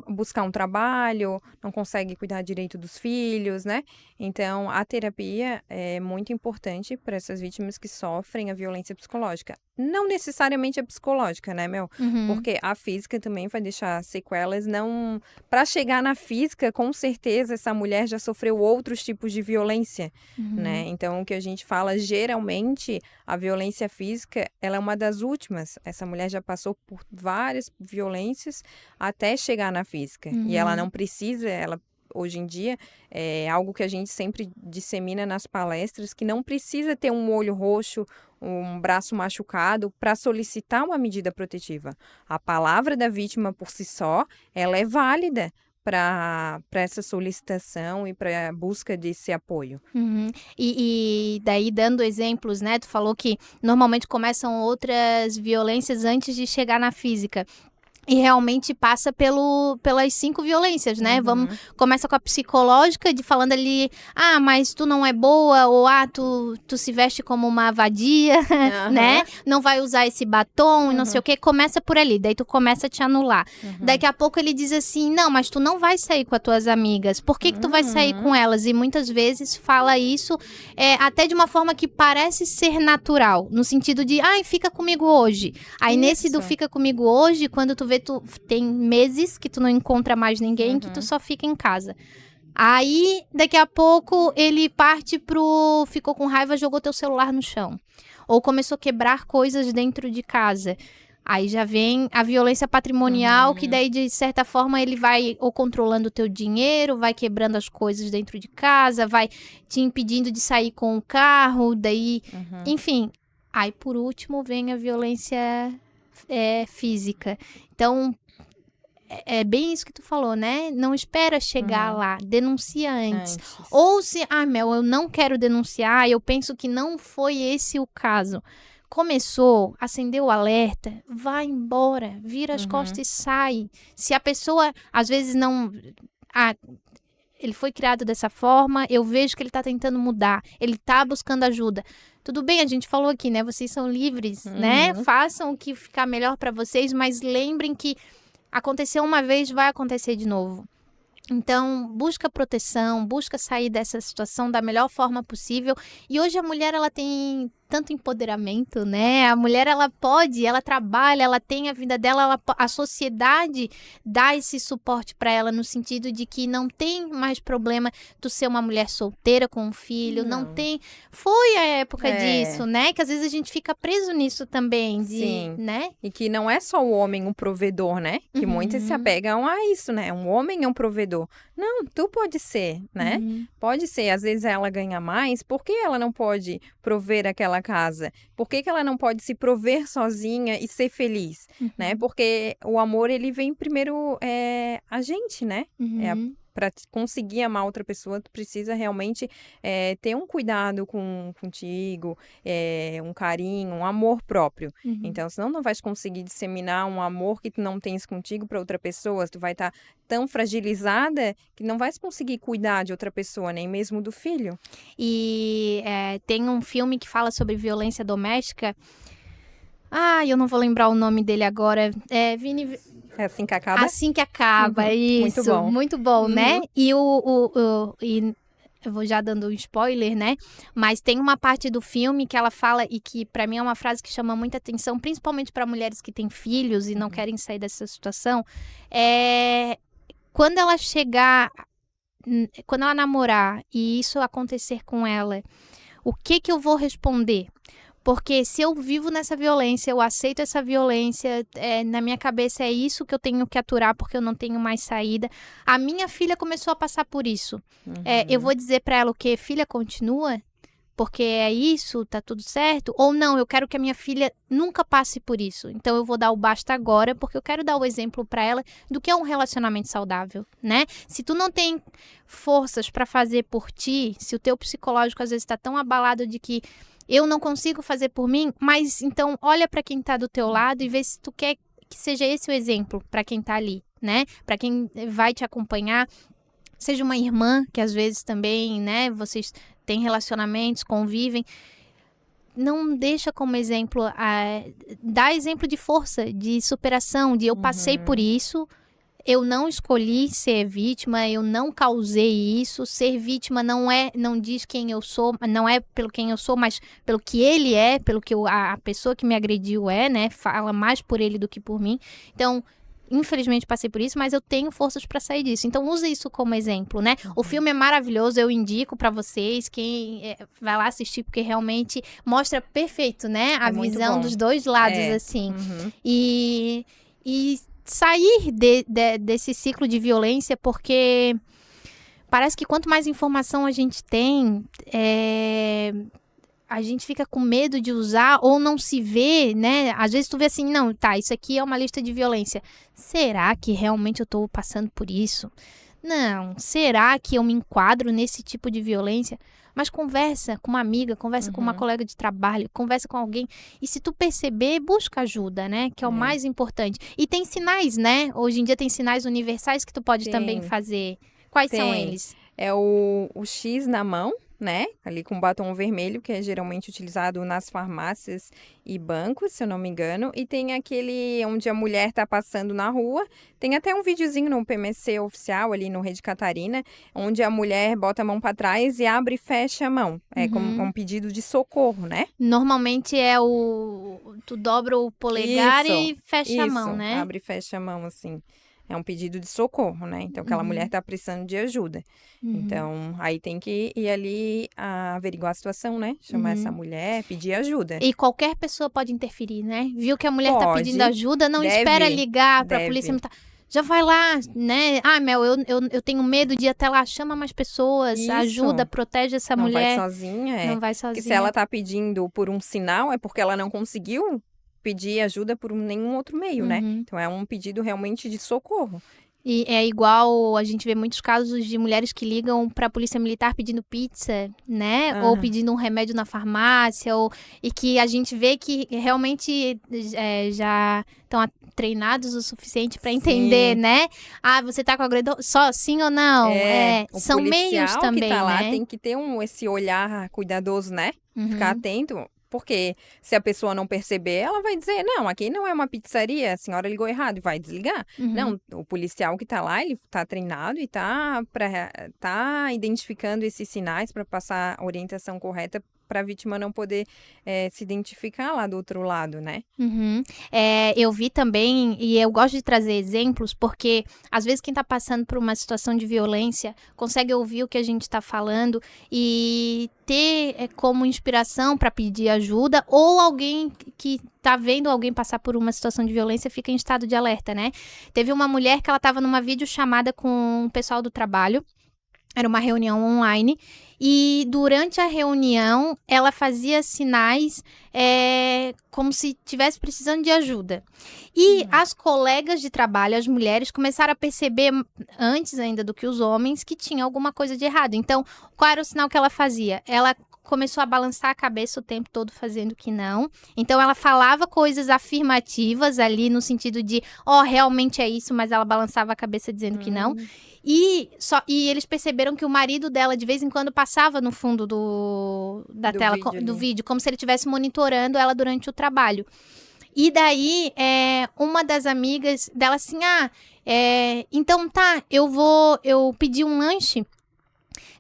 Speaker 2: buscar um trabalho, não consegue cuidar direito dos filhos, né? Então, a terapia é muito importante para essas vítimas que sofrem a violência psicológica. Não necessariamente a psicológica, né, Mel? Porque a física também vai deixar sequelas. Não, para chegar na física, com certeza essa mulher já sofreu outros tipos de violência, né? Então, o que a gente fala, geralmente, a violência física, ela é uma das últimas. Essa mulher já passou por várias violências até chegar na física. E ela não precisa, hoje em dia, é algo que a gente sempre dissemina nas palestras, que não precisa ter um olho roxo, um braço machucado para solicitar uma medida protetiva. A palavra da vítima por si só, ela é válida para essa solicitação e para a busca desse apoio.
Speaker 1: E daí, dando exemplos, né? Tu falou que normalmente começam outras violências antes de chegar na física. E realmente passa pelas 5 violências, né? Começa com a psicológica, falando ali, mas tu não é boa, ou tu se veste como uma vadia, né? Não vai usar esse batom e não sei o quê. Começa por ali, daí tu começa a te anular. Daqui a pouco ele diz assim, não, mas tu não vai sair com as tuas amigas. Por que tu vai sair com elas? E muitas vezes fala isso até de uma forma que parece ser natural, no sentido de, fica comigo hoje. Aí nesse do fica comigo hoje, quando tu vê, tu tem meses que tu não encontra mais ninguém, que tu só fica em casa. Aí, daqui a pouco, ele parte ficou com raiva, jogou teu celular no chão. Ou começou a quebrar coisas dentro de casa. Aí já vem a violência patrimonial, que daí, de certa forma, ele vai ou controlando o teu dinheiro, vai quebrando as coisas dentro de casa, vai te impedindo de sair com o carro, daí... Enfim, aí por último vem a violência física. Então, é bem isso que tu falou, né? Não espera chegar lá, denuncia antes. Ou se, Mel, eu não quero denunciar, eu penso que não foi esse o caso. Começou, acendeu o alerta, vai embora, vira as costas e sai. Se a pessoa, às vezes, não... ele foi criado dessa forma, eu vejo que ele está tentando mudar, ele está buscando ajuda. Tudo bem, a gente falou aqui, né? Vocês são livres, né? Façam o que ficar melhor para vocês, mas lembrem que aconteceu uma vez, vai acontecer de novo. Então, busca proteção, busca sair dessa situação da melhor forma possível. E hoje a mulher, ela tem tanto empoderamento, né? A mulher, ela pode, ela trabalha, ela tem a vida dela, a sociedade dá esse suporte para ela no sentido de que não tem mais problema tu ser uma mulher solteira com um filho, não tem... Foi a época disso, né? Que às vezes a gente fica preso nisso também,
Speaker 2: Sim.
Speaker 1: né?
Speaker 2: E que não é só o homem o provedor, né? Que muitos se apegam a isso, né? Um homem é um provedor. Não, tu pode ser, né? Pode ser. Às vezes ela ganha mais, por que ela não pode prover aquela casa? Por que ela não pode se prover sozinha e ser feliz, né? Porque o amor, ele vem primeiro a gente, né? Para conseguir amar outra pessoa, tu precisa realmente ter um cuidado contigo, um carinho, um amor próprio. Então, senão não vais conseguir disseminar um amor que tu não tens contigo para outra pessoa. Tu vai estar tão fragilizada que não vais conseguir cuidar de outra pessoa, nem mesmo do filho.
Speaker 1: E tem um filme que fala sobre violência doméstica. Eu não vou lembrar o nome dele agora. Vini...
Speaker 2: É assim que acaba?
Speaker 1: Assim que acaba, isso. Muito bom, né? E eu vou já dando um spoiler, né? Mas tem uma parte do filme que ela fala, e que pra mim é uma frase que chama muita atenção, principalmente para mulheres que têm filhos e não querem sair dessa situação, quando ela chegar, quando ela namorar e isso acontecer com ela, o que eu vou responder? Porque se eu vivo nessa violência, eu aceito essa violência, na minha cabeça é isso que eu tenho que aturar porque eu não tenho mais saída. A minha filha começou a passar por isso. Eu vou dizer para ela o quê? Filha, continua? Porque é isso, tá tudo certo? Ou não, eu quero que a minha filha nunca passe por isso. Então eu vou dar o basta agora, porque eu quero dar o exemplo para ela do que é um relacionamento saudável, né? Se tu não tem forças para fazer por ti, se o teu psicológico às vezes está tão abalado de que eu não consigo fazer por mim, mas então olha para quem tá do teu lado e vê se tu quer que seja esse o exemplo para quem tá ali, né? Para quem vai te acompanhar, seja uma irmã, que às vezes também, né, vocês têm relacionamentos, convivem. Não deixa como exemplo, dá exemplo de força, de superação, de eu passei por isso. Eu não escolhi ser vítima, eu não causei isso. Ser vítima não diz quem eu sou, não é pelo quem eu sou, mas pelo que ele é, pelo que a pessoa que me agrediu né? Fala mais por ele do que por mim. Então, infelizmente passei por isso, mas eu tenho forças para sair disso. Então, use isso como exemplo, né? O filme é maravilhoso, eu indico para vocês, quem vai lá assistir, porque realmente mostra perfeito, né? A visão dos dois lados, assim. E sair desse ciclo de violência, porque parece que quanto mais informação a gente tem, a gente fica com medo de usar ou não se vê, né? Às vezes tu vê assim, não, tá, isso aqui é uma lista de violência. Será que realmente eu tô passando por isso? Não, será que eu me enquadro nesse tipo de violência? Mas conversa com uma amiga, conversa com uma colega de trabalho, conversa com alguém. E se tu perceber, busca ajuda, né? Que é o mais importante. E tem sinais, né? Hoje em dia tem sinais universais que tu pode também fazer. Quais são eles?
Speaker 2: É o X na mão, né? Ali com batom vermelho, que é geralmente utilizado nas farmácias e bancos, se eu não me engano. E tem aquele onde a mulher tá passando na rua. Tem até um videozinho no PMC oficial, ali no Rede Catarina, onde a mulher bota a mão para trás e abre e fecha a mão. É como um pedido de socorro, né?
Speaker 1: Normalmente tu dobra o polegar e fecha a mão, né?
Speaker 2: Abre e fecha a mão, assim. É um pedido de socorro, né? Então, aquela mulher tá precisando de ajuda. Então, aí tem que ir ali averiguar a situação, né? Chamar essa mulher, pedir ajuda.
Speaker 1: E qualquer pessoa pode interferir, né? Viu que a mulher tá pedindo ajuda, não espera ligar pra polícia militar. Já vai lá, né? Mel, eu tenho medo de ir até lá, chama mais pessoas, ajuda, protege essa mulher.
Speaker 2: Não vai sozinha,
Speaker 1: Não vai sozinha.
Speaker 2: Porque se ela tá pedindo por um sinal, é porque ela não conseguiu pedir ajuda por nenhum outro meio, né? Então, é um pedido realmente de socorro.
Speaker 1: E é igual, a gente vê muitos casos de mulheres que ligam para a polícia militar pedindo pizza, né? Ou pedindo um remédio na farmácia, e que a gente vê que realmente já estão treinados o suficiente para entender, né? Você tá com agredor, só sim ou não? São meios também,
Speaker 2: que tá lá
Speaker 1: né?
Speaker 2: tem que ter esse olhar cuidadoso, né? Ficar atento. Porque se a pessoa não perceber, ela vai dizer, não, aqui não é uma pizzaria, a senhora ligou errado e vai desligar. Não, o policial que tá lá, ele tá treinado e tá identificando esses sinais para passar a orientação correta para a vítima não poder se identificar lá do outro lado, né?
Speaker 1: Uhum. Eu vi também, e eu gosto de trazer exemplos, porque às vezes quem está passando por uma situação de violência consegue ouvir o que a gente está falando e ter como inspiração para pedir ajuda, ou alguém que está vendo alguém passar por uma situação de violência fica em estado de alerta, né? Teve uma mulher que ela estava numa videochamada com o pessoal do trabalho. Era uma reunião online e durante a reunião ela fazia sinais como se estivesse precisando de ajuda. E as colegas de trabalho, as mulheres, começaram a perceber, antes ainda do que os homens, que tinha alguma coisa de errado. Então, qual era o sinal que ela fazia? Ela começou a balançar a cabeça o tempo todo fazendo que não. Então, ela falava coisas afirmativas ali no sentido de, realmente é isso, mas ela balançava a cabeça dizendo que não. E eles perceberam que o marido dela, de vez em quando, passava no fundo da tela do vídeo, como se ele estivesse monitorando ela durante o trabalho. E daí, uma das amigas dela assim, então tá, eu pedi um lanche,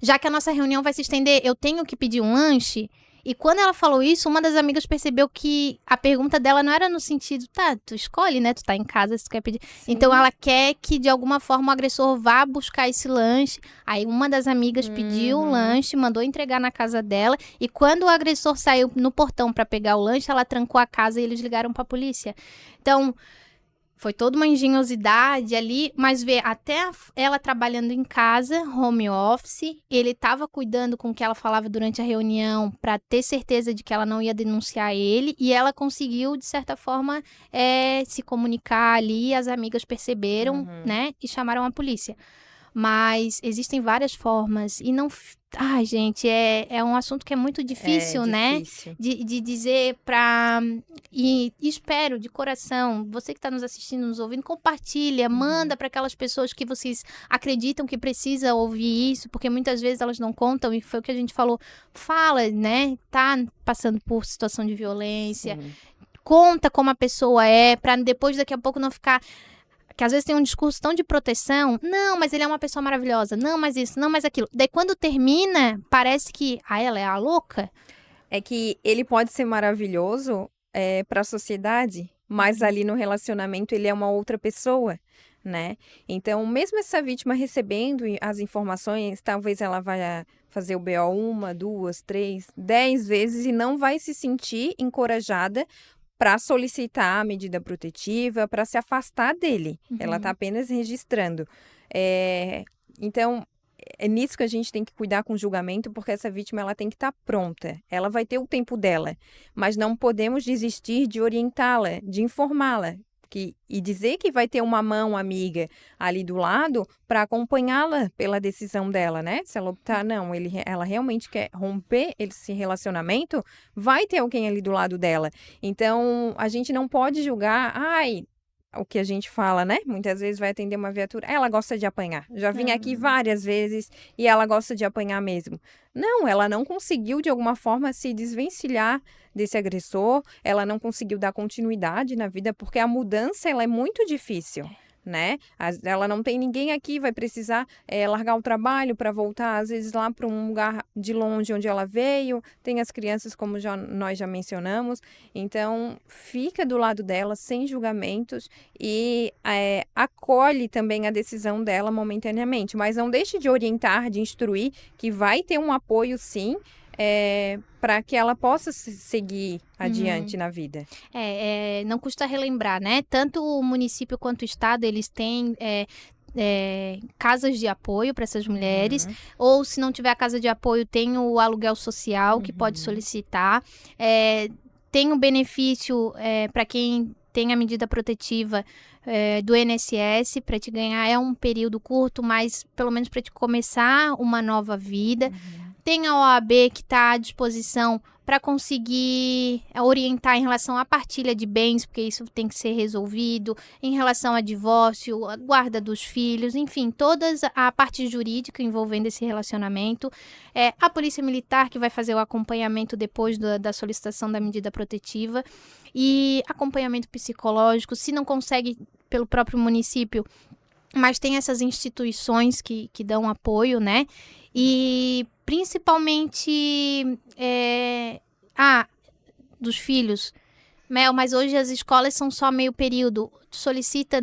Speaker 1: já que a nossa reunião vai se estender, eu tenho que pedir um lanche? E quando ela falou isso, uma das amigas percebeu que a pergunta dela não era no sentido, tá, tu escolhe, né, tu tá em casa, se tu quer pedir. Sim. Então, ela quer que, de alguma forma, o agressor vá buscar esse lanche. Aí, uma das amigas pediu o lanche, mandou entregar na casa dela. E quando o agressor saiu no portão pra pegar o lanche, ela trancou a casa e eles ligaram pra polícia. Então, foi toda uma engenhosidade ali, mas até ela trabalhando em casa, home office, ele estava cuidando com o que ela falava durante a reunião para ter certeza de que ela não ia denunciar ele, e ela conseguiu, de certa forma, se comunicar ali, as amigas perceberam, né, e chamaram a polícia. Mas existem várias formas e não... Ai, gente, é um assunto que é muito difícil, né? De dizer e espero, de coração, você que está nos assistindo, nos ouvindo, compartilha, manda para aquelas pessoas que vocês acreditam que precisa ouvir isso, porque muitas vezes elas não contam, e foi o que a gente falou. Fala, né? Tá passando por situação de violência. Sim. Conta como a pessoa para depois, daqui a pouco, não ficar... Que às vezes tem um discurso tão de proteção. Não, mas ele é uma pessoa maravilhosa. Não, mas isso, não, mas aquilo. Daí quando termina, parece que... ela é a louca.
Speaker 2: É que ele pode ser maravilhoso para a sociedade, mas ali no relacionamento ele é uma outra pessoa, né? Então, mesmo essa vítima recebendo as informações, talvez ela vá fazer o BO 1, 2, 3, 10 vezes e não vai se sentir encorajada para solicitar a medida protetiva, para se afastar dele. Ela está apenas registrando. Então, é nisso que a gente tem que cuidar com o julgamento, porque essa vítima ela tem que estar pronta. Ela vai ter o tempo dela, mas não podemos desistir de orientá-la, de informá-la. E dizer que vai ter uma mão amiga ali do lado para acompanhá-la pela decisão dela, né? Se ela optar, não, ela realmente quer romper esse relacionamento, vai ter alguém ali do lado dela. Então, a gente não pode julgar, o que a gente fala, né? Muitas vezes vai atender uma viatura, ela gosta de apanhar. Já vim aqui várias vezes e ela gosta de apanhar mesmo. Não, ela não conseguiu de alguma forma se desvencilhar desse agressor, ela não conseguiu dar continuidade na vida, porque a mudança ela é muito difícil, né? Ela não tem ninguém aqui, vai precisar largar o trabalho para voltar, às vezes, lá para um lugar de longe onde ela veio, tem as crianças, como nós já mencionamos, então fica do lado dela, sem julgamentos, e acolhe também a decisão dela momentaneamente, mas não deixe de orientar, de instruir, que vai ter um apoio, sim, para que ela possa seguir adiante na vida.
Speaker 1: Não custa relembrar, né? Tanto o município quanto o estado, eles têm casas de apoio para essas mulheres, ou se não tiver a casa de apoio, tem o aluguel social que pode solicitar. Tem um benefício para quem tem a medida protetiva do INSS, para te ganhar é um período curto, mas pelo menos para te começar uma nova vida. Tem a OAB que está à disposição para conseguir orientar em relação à partilha de bens, porque isso tem que ser resolvido, em relação a divórcio, a guarda dos filhos, enfim, toda a parte jurídica envolvendo esse relacionamento. A Polícia Militar que vai fazer o acompanhamento depois da solicitação da medida protetiva e acompanhamento psicológico, se não consegue pelo próprio município, mas tem essas instituições que dão apoio, né? E principalmente dos filhos. Mel, mas hoje as escolas são só meio período. Tu solicita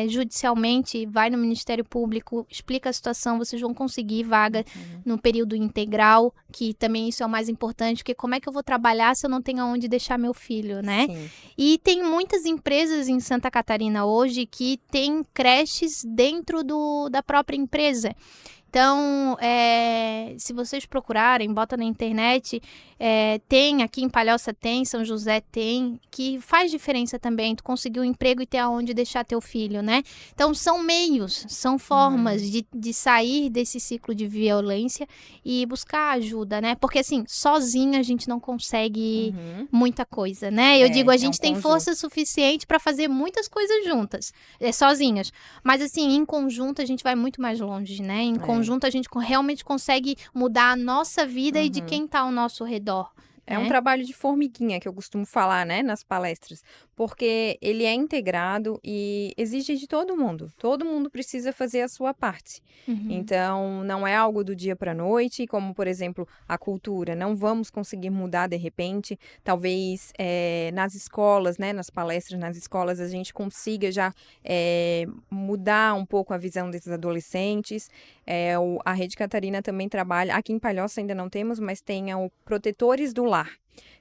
Speaker 1: judicialmente, vai no Ministério Público, explica a situação, vocês vão conseguir vaga no período integral, que também isso é o mais importante, porque como é que eu vou trabalhar se eu não tenho aonde deixar meu filho, né?
Speaker 2: Sim.
Speaker 1: E tem muitas empresas em Santa Catarina hoje que têm creches dentro da própria empresa. Então, se vocês procurarem, bota na internet, tem, aqui em Palhoça tem, São José tem, que faz diferença também, tu conseguir um emprego e ter aonde deixar teu filho, né? Então, são meios, são formas de sair desse ciclo de violência e buscar ajuda, né? Porque, assim, sozinha a gente não consegue muita coisa, né? Eu digo, a gente tem força suficiente para fazer muitas coisas juntas, sozinhas. Mas, assim, em conjunto a gente vai muito mais longe, né? Em conjunto a gente realmente consegue mudar a nossa vida e de quem está ao nosso redor.
Speaker 2: É um trabalho de formiguinha que eu costumo falar, né, nas palestras, porque ele é integrado e exige de todo mundo. Todo mundo precisa fazer a sua parte. Então, não é algo do dia para a noite, como, por exemplo, a cultura. Não vamos conseguir mudar de repente. Talvez nas escolas, né, nas palestras, nas escolas, a gente consiga já mudar um pouco a visão desses adolescentes. A Rede Catarina também trabalha, aqui em Palhoça ainda não temos, mas tem o Protetores do Lar,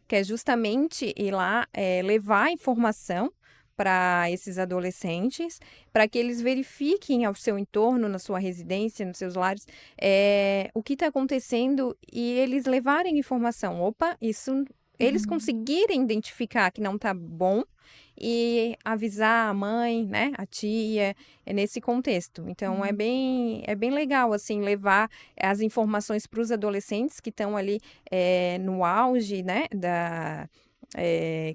Speaker 2: que é justamente ir lá levar informação para esses adolescentes, para que eles verifiquem ao seu entorno, na sua residência, nos seus lares, o que está acontecendo e eles levarem informação. Opa, isso... Eles conseguirem identificar que não está bom e avisar a mãe, né, a tia, nesse contexto. Então, é bem legal, assim, levar as informações para os adolescentes que estão ali no auge, né,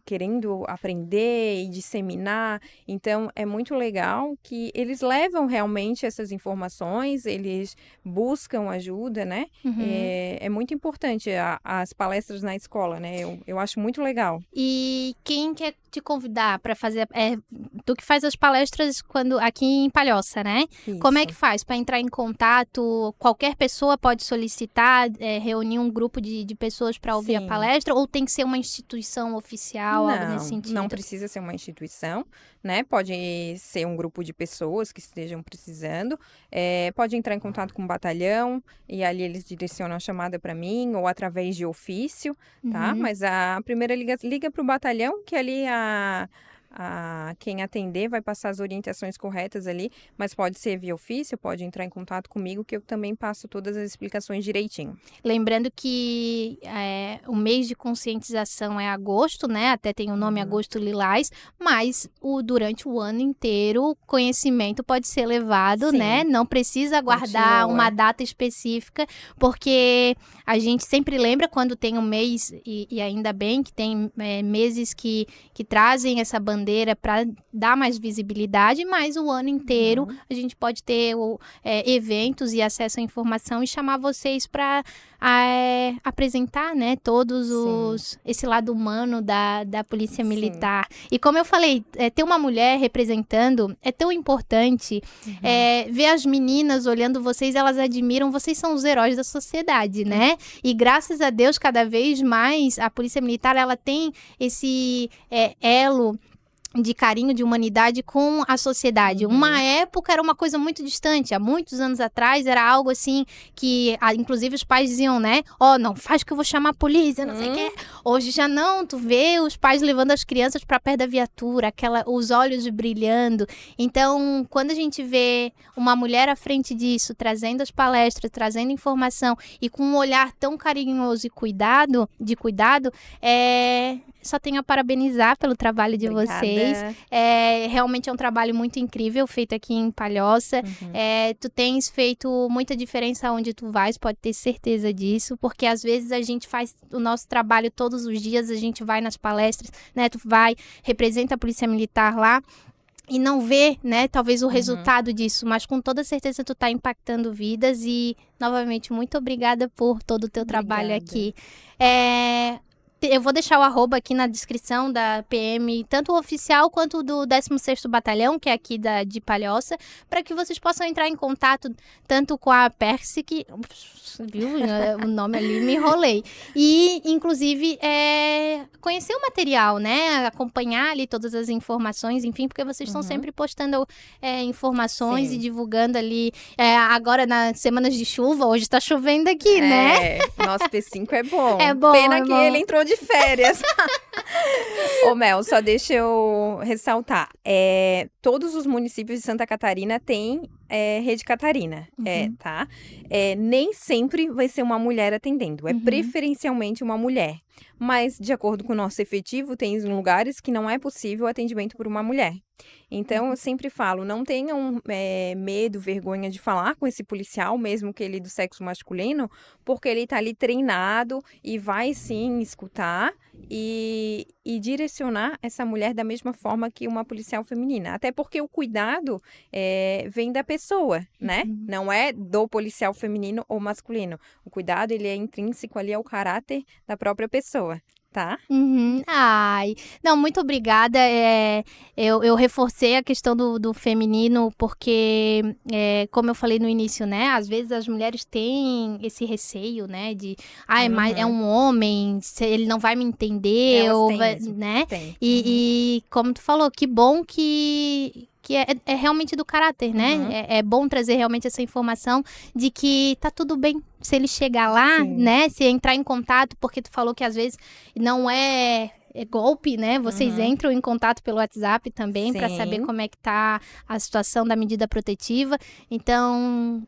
Speaker 2: querendo aprender e disseminar. Então, é muito legal que eles levam realmente essas informações, eles buscam ajuda, né? É muito importante as palestras na escola, né? Eu acho muito legal.
Speaker 1: E quem quer te convidar para fazer... tu que faz as palestras aqui em Palhoça, né?
Speaker 2: Isso.
Speaker 1: Como é que faz para entrar em contato? Qualquer pessoa pode solicitar, reunir um grupo de pessoas para ouvir a palestra? Ou tem que ser uma instituição oficial, algo nesse sentido?
Speaker 2: Não precisa ser uma instituição, né? Pode ser um grupo de pessoas que estejam precisando. Pode entrar em contato com o batalhão e ali eles direcionam a chamada para mim ou através de ofício, tá? Mas a primeira liga para o batalhão, que ali quem atender vai passar as orientações corretas ali, mas pode ser via ofício, pode entrar em contato comigo que eu também passo todas as explicações direitinho.
Speaker 1: Lembrando que o mês de conscientização é agosto, né? Até tem o nome Agosto Lilás, mas durante o ano inteiro o conhecimento pode ser levado, né? Não precisa aguardar uma data específica, porque a gente sempre lembra quando tem um mês, e ainda bem que tem meses que trazem essa bandeira para dar mais visibilidade, mas o ano inteiro a gente pode ter eventos e acesso à informação e chamar vocês para apresentar, né, esse lado humano da Polícia Militar. E como eu falei, ter uma mulher representando é tão importante. Ver as meninas olhando vocês, elas admiram, vocês são os heróis da sociedade, né? E graças a Deus, cada vez mais, a Polícia Militar, ela tem esse elo de carinho, de humanidade com a sociedade. Uma época era uma coisa muito distante, há muitos anos atrás era algo assim que, inclusive os pais diziam, né, não faz que eu vou chamar a polícia, não sei o quê. Hoje já não, tu vê os pais levando as crianças para perto da viatura, os olhos brilhando. Então, quando a gente vê uma mulher à frente disso, trazendo as palestras, trazendo informação e com um olhar tão carinhoso e cuidado, só tenho a parabenizar pelo trabalho de vocês. Realmente é um trabalho muito incrível feito aqui em Palhoça. Tu tens feito muita diferença onde tu vais, pode ter certeza disso, porque às vezes a gente faz o nosso trabalho todos os dias, a gente vai nas palestras, né? Tu representa a Polícia Militar lá e não vê, né, talvez o resultado disso, mas com toda certeza tu tá impactando vidas e, novamente, muito obrigada por todo o teu trabalho aqui. Eu vou deixar o arroba aqui na descrição da PM, tanto o oficial quanto do 16º Batalhão, que é aqui de Palhoça, para que vocês possam entrar em contato tanto com a Perse, que... Viu? O nome ali, me enrolei. E, inclusive, conhecer o material, né? Acompanhar ali todas as informações, enfim, porque vocês estão sempre postando informações e divulgando ali. Agora, nas semanas de chuva, hoje tá chovendo aqui, né?
Speaker 2: Nosso P5 é bom.
Speaker 1: É bom.
Speaker 2: Pena que ele entrou de férias. Ô, Mel, só deixa eu ressaltar. Todos os municípios de Santa Catarina têm Rede Catarina, tá? Nem sempre vai ser uma mulher atendendo, preferencialmente uma mulher. Mas, de acordo com o nosso efetivo, tem lugares que não é possível atendimento por uma mulher. Então, eu sempre falo, não tenham medo, vergonha de falar com esse policial, mesmo que ele do sexo masculino, porque ele tá ali treinado e vai, sim, escutar e direcionar essa mulher da mesma forma que uma policial feminina. Até porque o cuidado vem da pessoa, né? Não é do policial feminino ou masculino. O cuidado, ele é intrínseco ali ao caráter da própria pessoa. Tá?
Speaker 1: Ai, não, muito obrigada. Eu reforcei a questão do feminino porque, como eu falei no início, né? Às vezes as mulheres têm esse receio, né? De, é um homem, ele não vai me entender, né?
Speaker 2: Tem.
Speaker 1: E como tu falou, que bom que é realmente do caráter, né? É bom trazer realmente essa informação de que tá tudo bem se ele chegar lá, né? Se entrar em contato, porque tu falou que às vezes não é golpe, né? Vocês entram em contato pelo WhatsApp também para saber como é que tá a situação da medida protetiva. Então,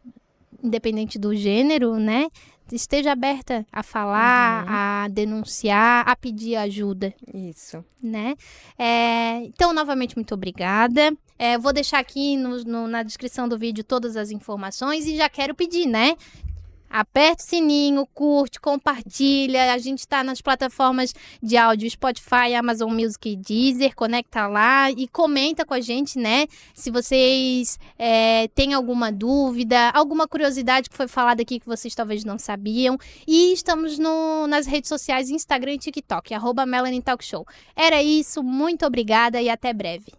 Speaker 1: independente do gênero, né? Esteja aberta a falar, a denunciar, a pedir ajuda.
Speaker 2: Isso.
Speaker 1: Né? Então, novamente, muito obrigada. Vou deixar aqui na descrição do vídeo todas as informações e já quero pedir, né? Aperta o sininho, curte, compartilha. A gente está nas plataformas de áudio Spotify, Amazon Music e Deezer. Conecta lá e comenta com a gente, né? Se vocês têm alguma dúvida, alguma curiosidade que foi falada aqui que vocês talvez não sabiam. E estamos nas redes sociais, Instagram e TikTok, @Melanie Talk Show. Era isso, muito obrigada e até breve.